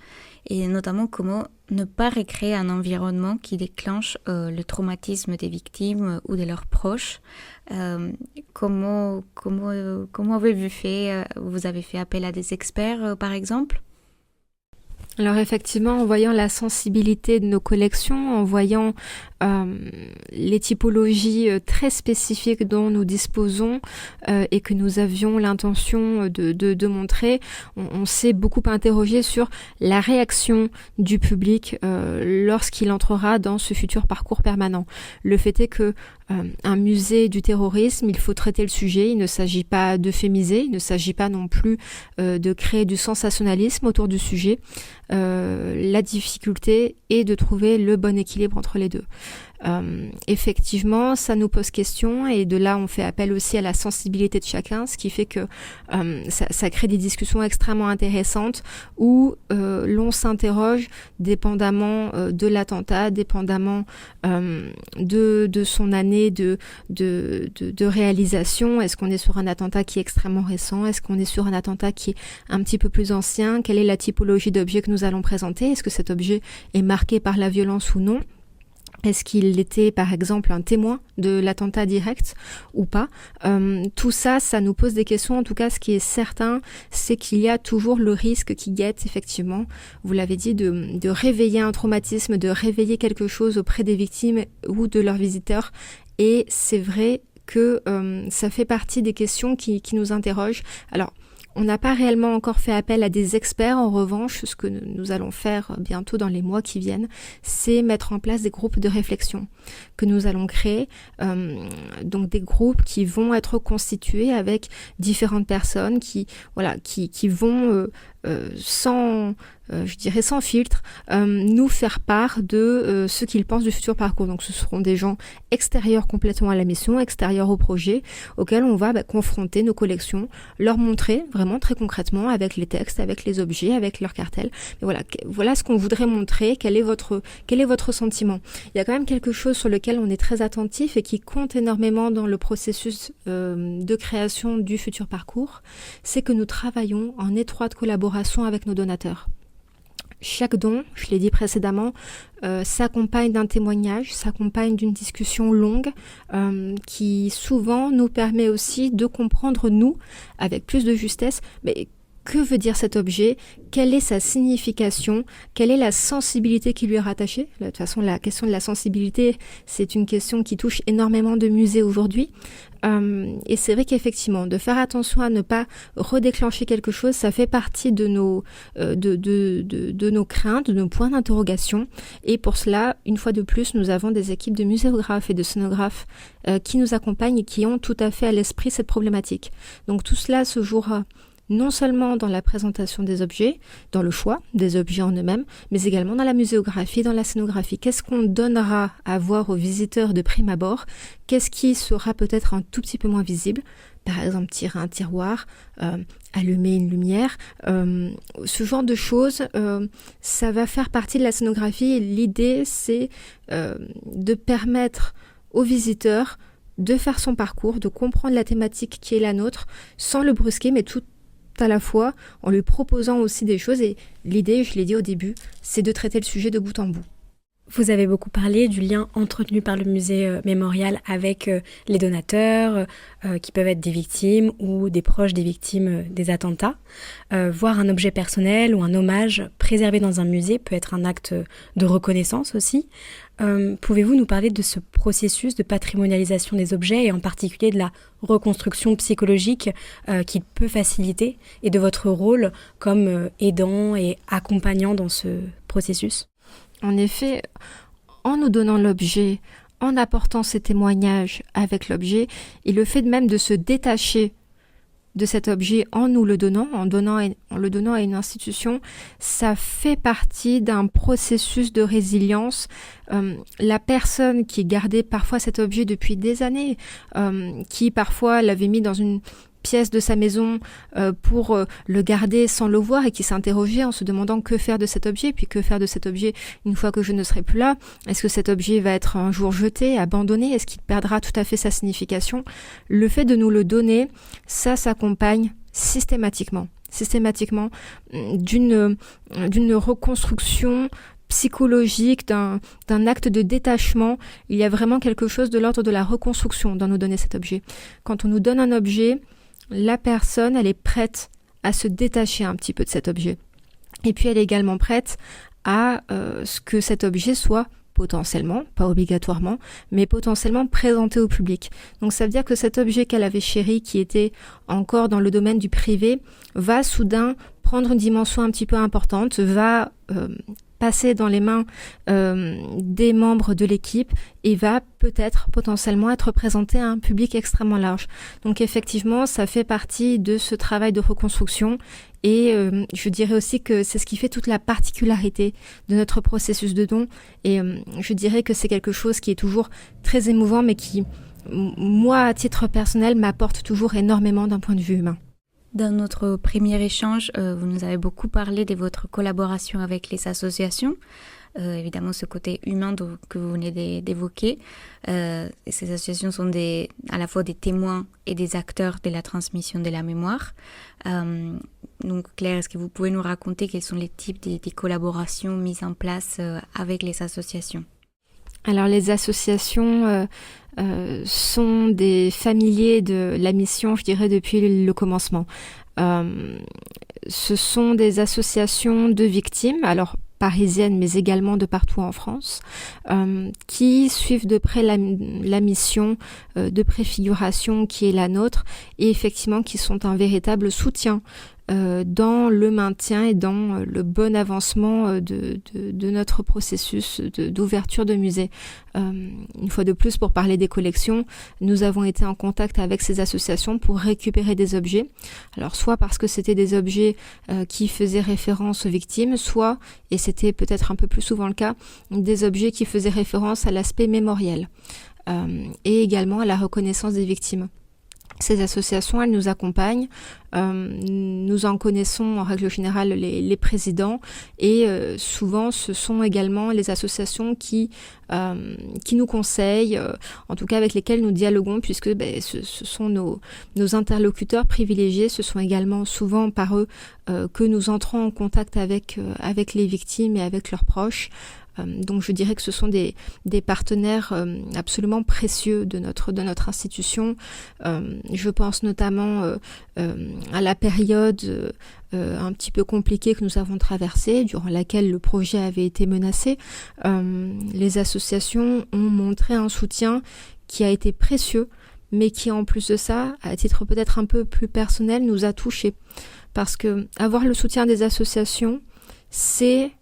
et notamment comment ne pas recréer un environnement qui déclenche le traumatisme des victimes ou de leurs proches. Comment avez-vous fait? Vous avez fait appel à des experts, par exemple? Alors effectivement, en voyant la sensibilité de nos collections, en voyant les typologies très spécifiques dont nous disposons et que nous avions l'intention de montrer, on s'est beaucoup interrogé sur la réaction du public lorsqu'il entrera dans ce futur parcours permanent. Le fait est que un musée du terrorisme, il faut traiter le sujet, il ne s'agit pas d'euphémiser, il ne s'agit pas non plus de créer du sensationnalisme autour du sujet. La difficulté est de trouver le bon équilibre entre les deux. Effectivement, ça nous pose question et de là on fait appel aussi à la sensibilité de chacun, ce qui fait que ça crée des discussions extrêmement intéressantes où l'on s'interroge dépendamment de l'attentat, dépendamment de son année de réalisation. Est-ce qu'on est sur un attentat qui est extrêmement récent? Est-ce qu'on est sur un attentat qui est un petit peu plus ancien? Quelle est la typologie d'objet que nous allons présenter? Est-ce que cet objet est marqué par la violence ou non? Est-ce qu'il était, par exemple, un témoin de l'attentat direct ou pas? Tout ça, ça nous pose des questions. En tout cas, ce qui est certain, c'est qu'il y a toujours le risque qui guette, effectivement, vous l'avez dit, de réveiller un traumatisme, de réveiller quelque chose auprès des victimes ou de leurs visiteurs. Et c'est vrai que ça fait partie des questions qui nous interrogent. Alors, on n'a pas réellement encore fait appel à des experts. En revanche, ce que nous allons faire bientôt dans les mois qui viennent, c'est mettre en place des groupes de réflexion que nous allons créer. Donc des groupes qui vont être constitués avec différentes personnes qui vont sans filtre, nous faire part de ce qu'ils pensent du futur parcours. Donc ce seront des gens extérieurs complètement à la mission, extérieurs au projet, auxquels on va confronter nos collections, leur montrer vraiment très concrètement avec les textes, avec les objets, avec leur cartel. Mais voilà ce qu'on voudrait montrer. Quel est votre sentiment? Il y a quand même quelque chose sur lequel on est très attentif et qui compte énormément dans le processus de création du futur parcours, c'est que nous travaillons en étroite collaboration avec nos donateurs. Chaque don, je l'ai dit précédemment, s'accompagne d'un témoignage, s'accompagne d'une discussion longue qui souvent nous permet aussi de comprendre, nous, avec plus de justesse, mais que veut dire cet objet? Quelle est sa signification? Quelle est la sensibilité qui lui est rattachée? De toute façon, la question de la sensibilité, c'est une question qui touche énormément de musées aujourd'hui. Et c'est vrai qu'effectivement, de faire attention à ne pas redéclencher quelque chose, ça fait partie de nos craintes, de nos points d'interrogation. Et pour cela, une fois de plus, nous avons des équipes de muséographes et de scénographes qui nous accompagnent et qui ont tout à fait à l'esprit cette problématique. Donc tout cela se jouera non seulement dans la présentation des objets, dans le choix des objets en eux-mêmes, mais également dans la muséographie, dans la scénographie. Qu'est-ce qu'on donnera à voir aux visiteurs de prime abord? Qu'est-ce qui sera peut-être un tout petit peu moins visible? Par exemple, tirer un tiroir, allumer une lumière, ce genre de choses, ça va faire partie de la scénographie. Et l'idée, c'est de permettre aux visiteurs de faire son parcours, de comprendre la thématique qui est la nôtre, sans le brusquer, mais tout à la fois en lui proposant aussi des choses. Et l'idée, je l'ai dit au début, c'est de traiter le sujet de bout en bout. Vous avez beaucoup parlé du lien entretenu par le musée mémorial avec les donateurs qui peuvent être des victimes ou des proches des victimes des attentats. Voir un objet personnel ou un hommage préservé dans un musée peut être un acte de reconnaissance aussi. Pouvez-vous nous parler de ce processus de patrimonialisation des objets et en particulier de la reconstruction psychologique qu'il peut faciliter et de votre rôle comme aidant et accompagnant dans ce processus? En effet, en nous donnant l'objet, en apportant ces témoignages avec l'objet, et le fait même de se détacher de cet objet en nous le donnant, en le donnant à une institution, ça fait partie d'un processus de résilience. La personne qui gardait parfois cet objet depuis des années, qui parfois l'avait mis dans une pièce de sa maison pour le garder sans le voir et qui s'interrogeait en se demandant que faire de cet objet, puis que faire de cet objet une fois que je ne serai plus là. Est-ce que cet objet va être un jour jeté, abandonné? Est-ce qu'il perdra tout à fait sa signification? Le fait de nous le donner, ça s'accompagne systématiquement d'une reconstruction psychologique, d'un acte de détachement. Il y a vraiment quelque chose de l'ordre de la reconstruction dans nous donner cet objet. Quand on nous donne un objet, la personne, elle est prête à se détacher un petit peu de cet objet. Et puis elle est également prête à ce que cet objet soit potentiellement, pas obligatoirement, mais potentiellement présenté au public. Donc ça veut dire que cet objet qu'elle avait chéri, qui était encore dans le domaine du privé, va soudain prendre une dimension un petit peu importante, va passer dans les mains des membres de l'équipe et va peut-être potentiellement être présenté à un public extrêmement large. Donc effectivement, ça fait partie de ce travail de reconstruction et je dirais aussi que c'est ce qui fait toute la particularité de notre processus de don et je dirais que c'est quelque chose qui est toujours très émouvant mais qui, moi, à titre personnel, m'apporte toujours énormément d'un point de vue humain. Dans notre premier échange, vous nous avez beaucoup parlé de votre collaboration avec les associations. Évidemment, ce côté humain que vous venez d'évoquer. Ces associations sont à la fois des témoins et des acteurs de la transmission de la mémoire. Donc Claire, est-ce que vous pouvez nous raconter quels sont les types des collaborations mises en place avec les associations ? Alors les associations sont des familiers de la mission, je dirais, depuis le commencement. Ce sont des associations de victimes, alors parisiennes, mais également de partout en France, qui suivent de près la mission de préfiguration qui est la nôtre et effectivement qui sont un véritable soutien dans le maintien et dans le bon avancement de notre processus d'ouverture de musée. Une fois de plus, pour parler des collections, nous avons été en contact avec ces associations pour récupérer des objets. Alors soit parce que c'était des objets qui faisaient référence aux victimes, soit, et c'était peut-être un peu plus souvent le cas, des objets qui faisaient référence à l'aspect mémoriel et également à la reconnaissance des victimes. Ces associations, elles nous accompagnent, nous en connaissons en règle générale les présidents et souvent ce sont également les associations qui nous conseillent, en tout cas avec lesquelles nous dialoguons puisque ce sont nos interlocuteurs privilégiés, ce sont également souvent par eux que nous entrons en contact avec les victimes et avec leurs proches. Donc je dirais que ce sont des partenaires absolument précieux de notre institution. Je pense notamment à la période un petit peu compliquée que nous avons traversée, durant laquelle le projet avait été menacé. Les associations ont montré un soutien qui a été précieux, mais qui en plus de ça, à titre peut-être un peu plus personnel, nous a touchés. Parce que avoir le soutien des associations, c'est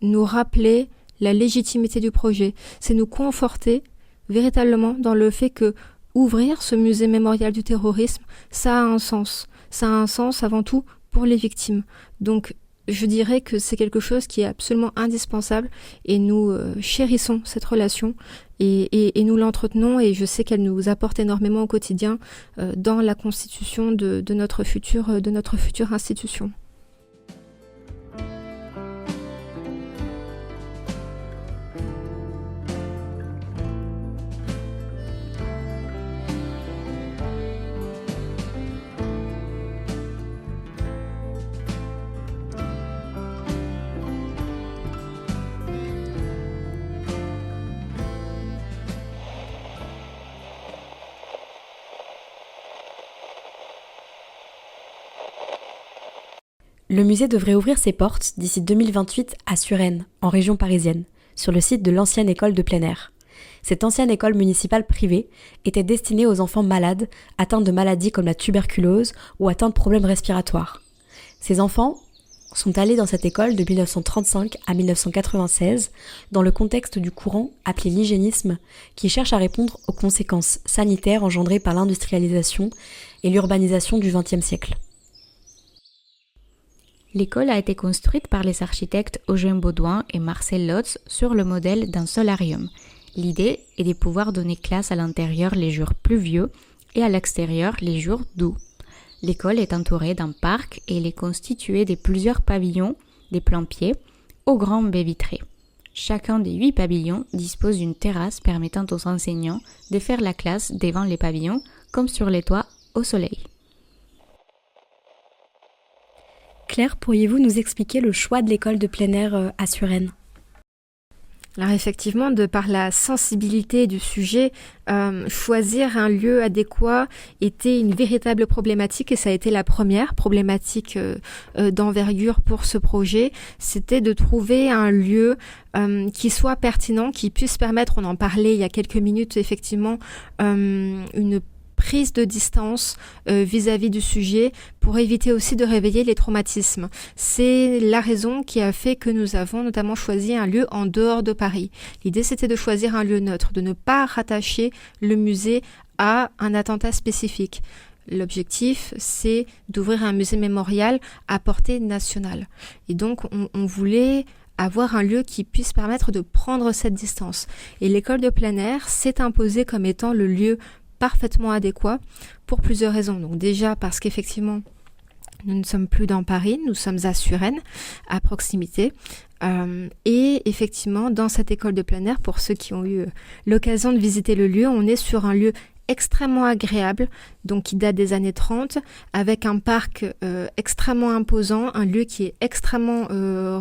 nous rappeler la légitimité du projet, c'est nous conforter véritablement dans le fait que ouvrir ce musée mémorial du terrorisme, ça a un sens. Ça a un sens avant tout pour les victimes. Donc je dirais que c'est quelque chose qui est absolument indispensable et nous chérissons cette relation et nous l'entretenons et je sais qu'elle nous apporte énormément au quotidien dans la constitution de notre future institution. Le musée devrait ouvrir ses portes d'ici 2028 à Suresnes, en région parisienne, sur le site de l'ancienne école de plein air. Cette ancienne école municipale privée était destinée aux enfants malades, atteints de maladies comme la tuberculose ou atteints de problèmes respiratoires. Ces enfants sont allés dans cette école de 1935 à 1996 dans le contexte du courant appelé l'hygiénisme qui cherche à répondre aux conséquences sanitaires engendrées par l'industrialisation et l'urbanisation du XXe siècle. L'école a été construite par les architectes Eugène Baudouin et Marcel Lotz sur le modèle d'un solarium. L'idée est de pouvoir donner classe à l'intérieur les jours pluvieux et à l'extérieur les jours doux. L'école est entourée d'un parc et elle est constituée de plusieurs pavillons, des plain-pieds, aux grandes baies vitrées. Chacun des 8 pavillons dispose d'une terrasse permettant aux enseignants de faire la classe devant les pavillons, comme sur les toits au soleil. Claire, pourriez-vous nous expliquer le choix de l'école de plein air à Suresnes ? Alors effectivement, de par la sensibilité du sujet, choisir un lieu adéquat était une véritable problématique et ça a été la première problématique d'envergure pour ce projet. C'était de trouver un lieu qui soit pertinent, qui puisse permettre, on en parlait il y a quelques minutes effectivement, une prise de distance vis-à-vis du sujet pour éviter aussi de réveiller les traumatismes. C'est la raison qui a fait que nous avons notamment choisi un lieu en dehors de Paris. L'idée, c'était de choisir un lieu neutre, de ne pas rattacher le musée à un attentat spécifique. L'objectif, c'est d'ouvrir un musée mémorial à portée nationale. Et donc, on voulait avoir un lieu qui puisse permettre de prendre cette distance. Et l'école de plein air s'est imposée comme étant le lieu parfaitement adéquat pour plusieurs raisons. Donc déjà parce qu'effectivement, nous ne sommes plus dans Paris, nous sommes à Suresnes, à proximité. Et effectivement, dans cette école de plein air, pour ceux qui ont eu l'occasion de visiter le lieu, on est sur un lieu extrêmement agréable, donc qui date des années 30, avec un parc extrêmement imposant, un lieu qui est extrêmement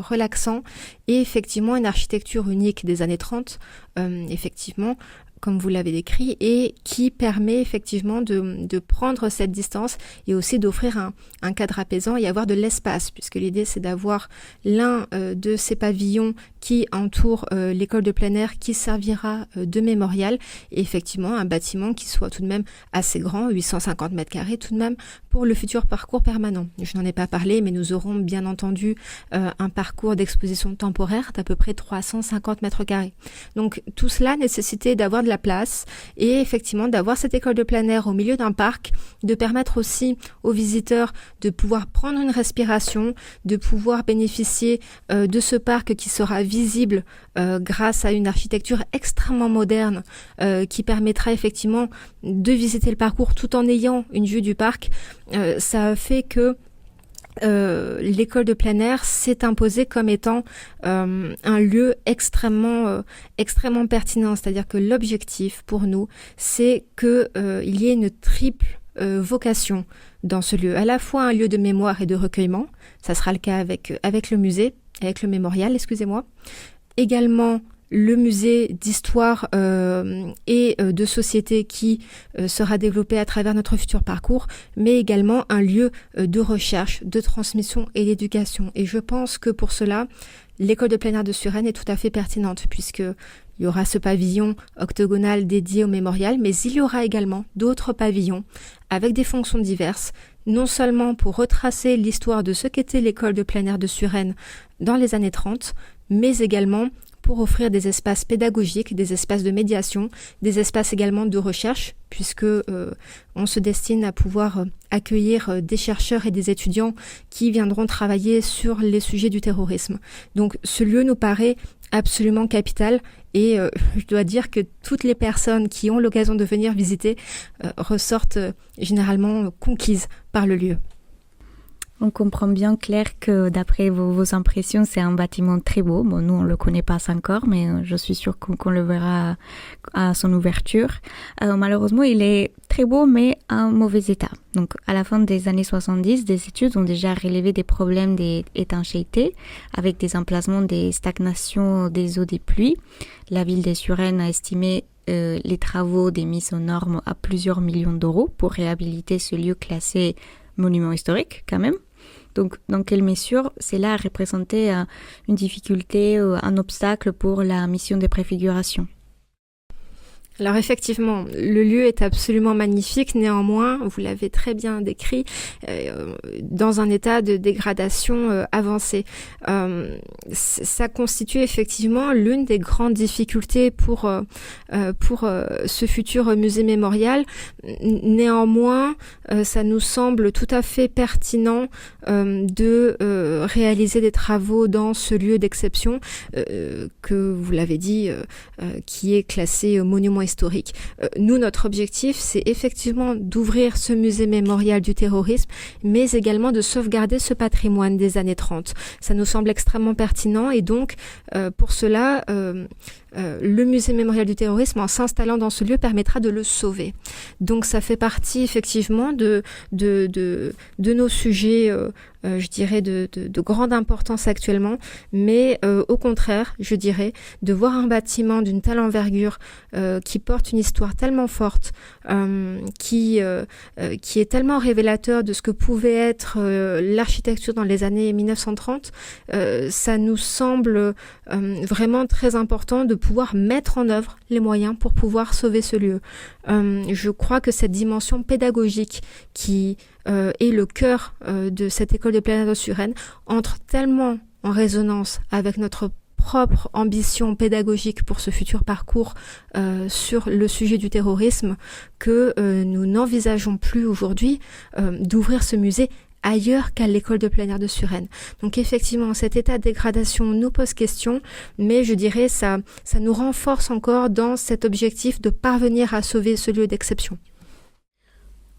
relaxant et effectivement une architecture unique des années 30, effectivement, comme vous l'avez décrit, et qui permet effectivement de prendre cette distance et aussi d'offrir un cadre apaisant et avoir de l'espace, puisque l'idée c'est d'avoir l'un de ces pavillons qui entoure l'école de plein air qui servira de mémorial, et effectivement un bâtiment qui soit tout de même assez grand, 850 mètres carrés tout de même, pour le futur parcours permanent. Je n'en ai pas parlé, mais nous aurons bien entendu un parcours d'exposition temporaire d'à peu près 350 mètres carrés. Donc tout cela nécessitait d'avoir de la place et effectivement d'avoir cette école de plein air au milieu d'un parc, de permettre aussi aux visiteurs de pouvoir prendre une respiration, de pouvoir bénéficier de ce parc qui sera visible grâce à une architecture extrêmement moderne qui permettra effectivement de visiter le parcours tout en ayant une vue du parc. Ça a fait que l'école de plein air s'est imposée comme étant un lieu extrêmement pertinent. C'est-à-dire que l'objectif pour nous, c'est que il y ait une triple vocation dans ce lieu. À la fois un lieu de mémoire et de recueillement, ça sera le cas avec le musée, avec le mémorial, excusez-moi. Également le musée d'histoire et de société qui sera développé à travers notre futur parcours, mais également un lieu de recherche, de transmission et d'éducation. Et je pense que pour cela, l'école de plein air de Suresnes est tout à fait pertinente, puisque il y aura ce pavillon octogonal dédié au mémorial, mais il y aura également d'autres pavillons avec des fonctions diverses, non seulement pour retracer l'histoire de ce qu'était l'école de plein air de Suresnes dans les années 30, mais également pour offrir des espaces pédagogiques, des espaces de médiation, des espaces également de recherche, puisque on se destine à pouvoir accueillir des chercheurs et des étudiants qui viendront travailler sur les sujets du terrorisme. Donc ce lieu nous paraît absolument capital et je dois dire que toutes les personnes qui ont l'occasion de venir visiter ressortent généralement conquises par le lieu. On comprend bien, Claire, que d'après vos impressions, c'est un bâtiment très beau. Bon, nous, on le connaît pas encore, mais je suis sûre qu'on le verra à son ouverture. Malheureusement, il est très beau, mais en mauvais état. Donc, à la fin des années 70, des études ont déjà relevé des problèmes d'étanchéité, avec des emplacements des stagnations des eaux des pluies. La ville de Suresnes a estimé les travaux des mises aux normes à plusieurs millions d'euros pour réhabiliter ce lieu classé monument historique, quand même. Donc, dans quelle mesure cela représentait une difficulté, un obstacle pour la mission de préfiguration ? Alors effectivement, le lieu est absolument magnifique, néanmoins, vous l'avez très bien décrit, dans un état de dégradation avancée. Ça constitue effectivement l'une des grandes difficultés pour ce futur musée mémorial. Néanmoins, ça nous semble tout à fait pertinent de réaliser des travaux dans ce lieu d'exception que vous l'avez dit, qui est classé monument historique. Nous, notre objectif, c'est effectivement d'ouvrir ce musée mémorial du terrorisme, mais également de sauvegarder ce patrimoine des années 30. Ça nous semble extrêmement pertinent et donc, pour cela, le musée mémorial du terrorisme, en s'installant dans ce lieu, permettra de le sauver. Donc, ça fait partie effectivement de nos sujets je dirais, de grande importance actuellement, mais au contraire, je dirais, de voir un bâtiment d'une telle envergure qui porte une histoire tellement forte, qui est tellement révélateur de ce que pouvait être l'architecture dans les années 1930, ça nous semble vraiment très important de pouvoir mettre en œuvre les moyens pour pouvoir sauver ce lieu. Je crois que cette dimension pédagogique qui est le cœur de cette école de plein air de Suresnes entre tellement en résonance avec notre propre ambition pédagogique pour ce futur parcours sur le sujet du terrorisme que nous n'envisageons plus aujourd'hui d'ouvrir ce musée ailleurs qu'à l'école de plein air de Suresnes. Donc effectivement, cet état de dégradation nous pose question, mais je dirais ça nous renforce encore dans cet objectif de parvenir à sauver ce lieu d'exception.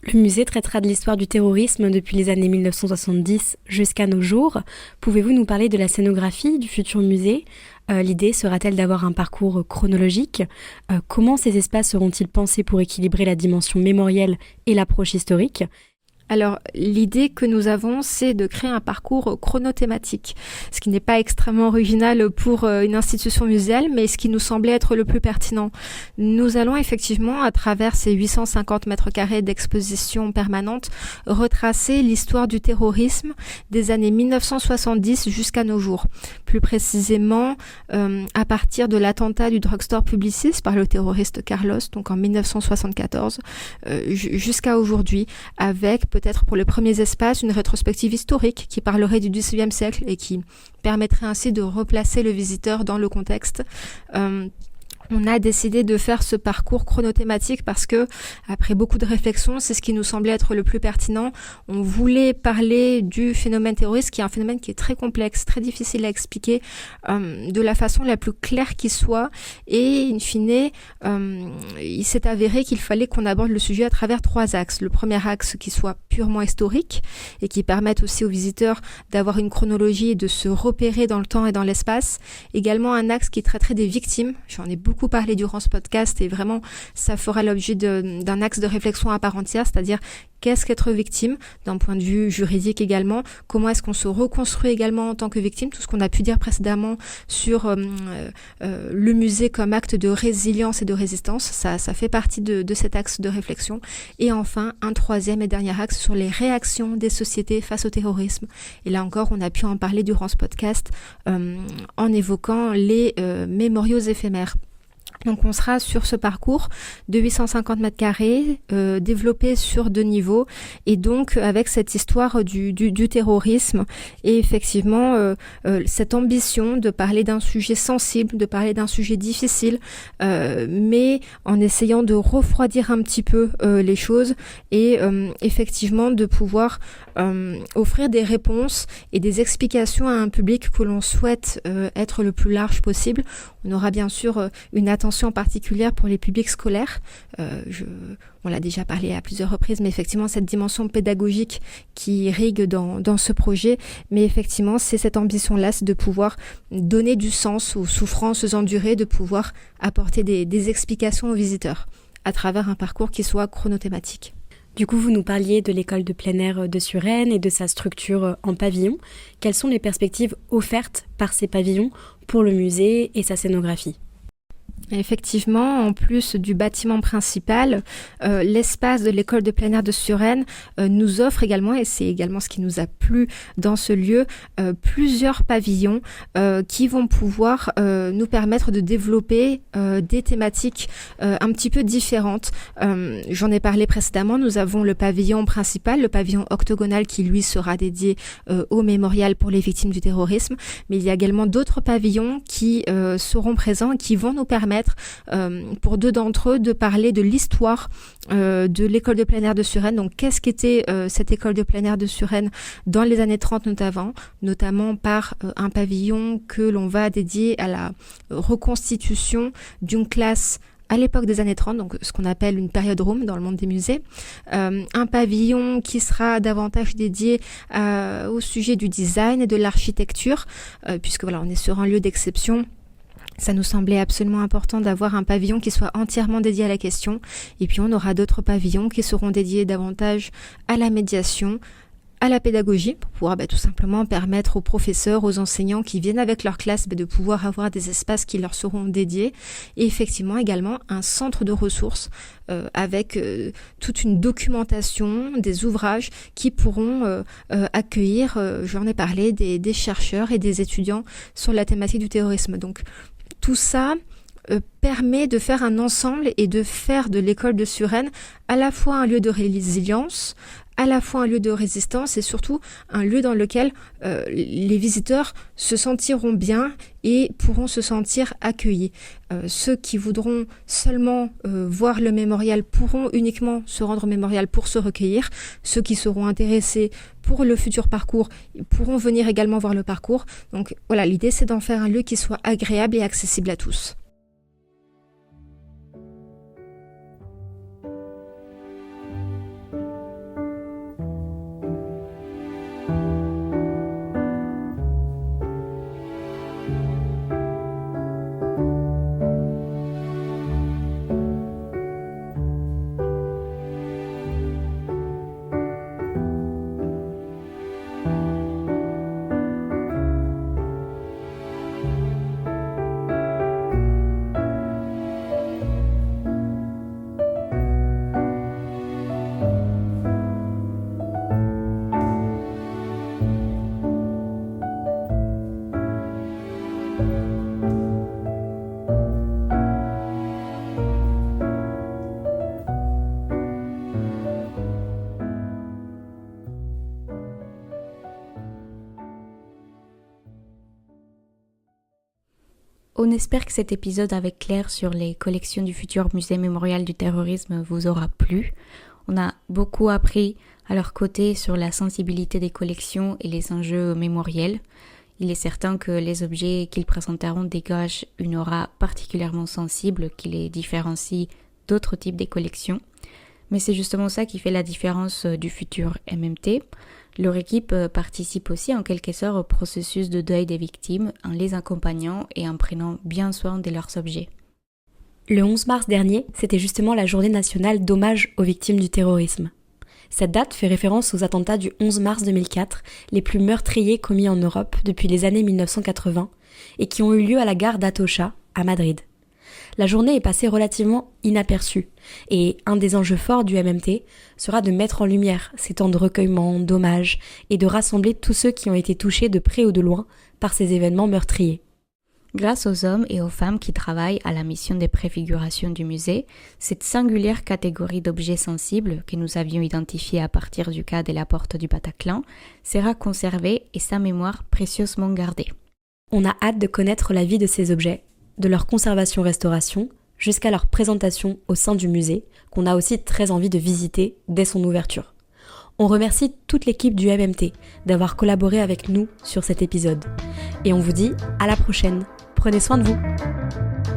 Le musée traitera de l'histoire du terrorisme depuis les années 1970 jusqu'à nos jours. Pouvez-vous nous parler de la scénographie du futur musée ? L'idée sera-t-elle d'avoir un parcours chronologique ? Comment ces espaces seront-ils pensés pour équilibrer la dimension mémorielle et l'approche historique ? Alors, l'idée que nous avons, c'est de créer un parcours chronothématique, ce qui n'est pas extrêmement original pour une institution muséale, mais ce qui nous semblait être le plus pertinent. Nous allons effectivement, à travers ces 850 mètres carrés d'exposition permanente, retracer l'histoire du terrorisme des années 1970 jusqu'à nos jours. Plus précisément, à partir de l'attentat du drugstore Publicis par le terroriste Carlos, donc en 1974, jusqu'à aujourd'hui, avec peut-être pour les premiers espaces une rétrospective historique qui parlerait du XIXe siècle et qui permettrait ainsi de replacer le visiteur dans le contexte. On a décidé de faire ce parcours chronothématique parce que, après beaucoup de réflexions, c'est ce qui nous semblait être le plus pertinent. On voulait parler du phénomène terroriste, qui est un phénomène qui est très complexe, très difficile à expliquer, de la façon la plus claire qui soit. Et, in fine, il s'est avéré qu'il fallait qu'on aborde le sujet à travers 3 axes. Le premier axe qui soit purement historique et qui permette aussi aux visiteurs d'avoir une chronologie et de se repérer dans le temps et dans l'espace. Également un axe qui traiterait des victimes. J'en ai beaucoup parlé durant ce podcast et vraiment ça fera l'objet d'un axe de réflexion à part entière, c'est-à-dire qu'est-ce qu'être victime d'un point de vue juridique également, comment est-ce qu'on se reconstruit également en tant que victime, tout ce qu'on a pu dire précédemment sur le musée comme acte de résilience et de résistance, ça fait partie de cet axe de réflexion. Et enfin, un troisième et dernier axe sur les réactions des sociétés face au terrorisme. Et là encore, on a pu en parler durant ce podcast en évoquant les mémoriaux éphémères. Donc on sera sur ce parcours de 850 mètres carrés, développé sur 2 niveaux, et donc avec cette histoire du terrorisme, et effectivement cette ambition de parler d'un sujet sensible, de parler d'un sujet difficile, mais en essayant de refroidir un petit peu les choses, et effectivement de pouvoir offrir des réponses et des explications à un public que l'on souhaite être le plus large possible. On aura bien sûr une attention particulière pour les publics scolaires. On l'a déjà parlé à plusieurs reprises, mais effectivement, cette dimension pédagogique qui irrigue dans ce projet. Mais effectivement, c'est cette ambition-là, c'est de pouvoir donner du sens aux souffrances endurées, de pouvoir apporter des explications aux visiteurs à travers un parcours qui soit chronothématique. Du coup, vous nous parliez de l'école de plein air de Suresnes et de sa structure en pavillon. Quelles sont les perspectives offertes par ces pavillons pour le musée et sa scénographie ? Effectivement, en plus du bâtiment principal, l'espace de l'école de plein air de Suresnes nous offre également, et c'est également ce qui nous a plu dans ce lieu, plusieurs pavillons qui vont pouvoir nous permettre de développer des thématiques un petit peu différentes. J'en ai parlé précédemment, nous avons le pavillon principal, le pavillon octogonal qui lui sera dédié au mémorial pour les victimes du terrorisme, mais il y a également d'autres pavillons qui seront présents et qui vont nous permettre pour 2 d'entre eux de parler de l'histoire de l'école de plein air de Suresnes. Donc qu'est-ce qu'était cette école de plein air de Suresnes dans les années 30 notamment par un pavillon que l'on va dédier à la reconstitution d'une classe à l'époque des années 30, donc ce qu'on appelle une période room dans le monde des musées. Un pavillon qui sera davantage dédié au sujet du design et de l'architecture, puisque voilà, on est sur un lieu d'exception. Ça nous semblait absolument important d'avoir un pavillon qui soit entièrement dédié à la question. Et puis on aura d'autres pavillons qui seront dédiés davantage à la médiation, à la pédagogie pour pouvoir tout simplement permettre aux professeurs, aux enseignants qui viennent avec leur classe de pouvoir avoir des espaces qui leur seront dédiés, et effectivement également un centre de ressources avec toute une documentation, des ouvrages qui pourront accueillir, j'en ai parlé, des chercheurs et des étudiants sur la thématique du terrorisme. Donc tout ça permet de faire un ensemble et de faire de l'école de Suresnes à la fois un lieu de résilience, à la fois un lieu de résistance et surtout un lieu dans lequel les visiteurs se sentiront bien et pourront se sentir accueillis. Ceux qui voudront seulement voir le mémorial pourront uniquement se rendre au mémorial pour se recueillir. Ceux qui seront intéressés pour le futur parcours pourront venir également voir le parcours. Donc voilà, l'idée c'est d'en faire un lieu qui soit agréable et accessible à tous. On espère que cet épisode avec Claire sur les collections du futur musée mémorial du terrorisme vous aura plu. On a beaucoup appris à leur côté sur la sensibilité des collections et les enjeux mémoriels. Il est certain que les objets qu'ils présenteront dégagent une aura particulièrement sensible qui les différencie d'autres types de collections. Mais c'est justement ça qui fait la différence du futur MMT. Leur équipe participe aussi en quelque sorte au processus de deuil des victimes en les accompagnant et en prenant bien soin de leurs objets. Le 11 mars dernier, c'était justement la journée nationale d'hommage aux victimes du terrorisme. Cette date fait référence aux attentats du 11 mars 2004, les plus meurtriers commis en Europe depuis les années 1980 et qui ont eu lieu à la gare d'Atocha, à Madrid. La journée est passée relativement inaperçue et un des enjeux forts du MMT sera de mettre en lumière ces temps de recueillement, d'hommage et de rassembler tous ceux qui ont été touchés de près ou de loin par ces événements meurtriers. Grâce aux hommes et aux femmes qui travaillent à la mission des préfigurations du musée, cette singulière catégorie d'objets sensibles que nous avions identifiée à partir du cas de la porte du Bataclan sera conservée et sa mémoire précieusement gardée. On a hâte de connaître la vie de ces objets, de leur conservation-restauration jusqu'à leur présentation au sein du musée, qu'on a aussi très envie de visiter dès son ouverture. On remercie toute l'équipe du MMT d'avoir collaboré avec nous sur cet épisode. Et on vous dit à la prochaine. Prenez soin de vous.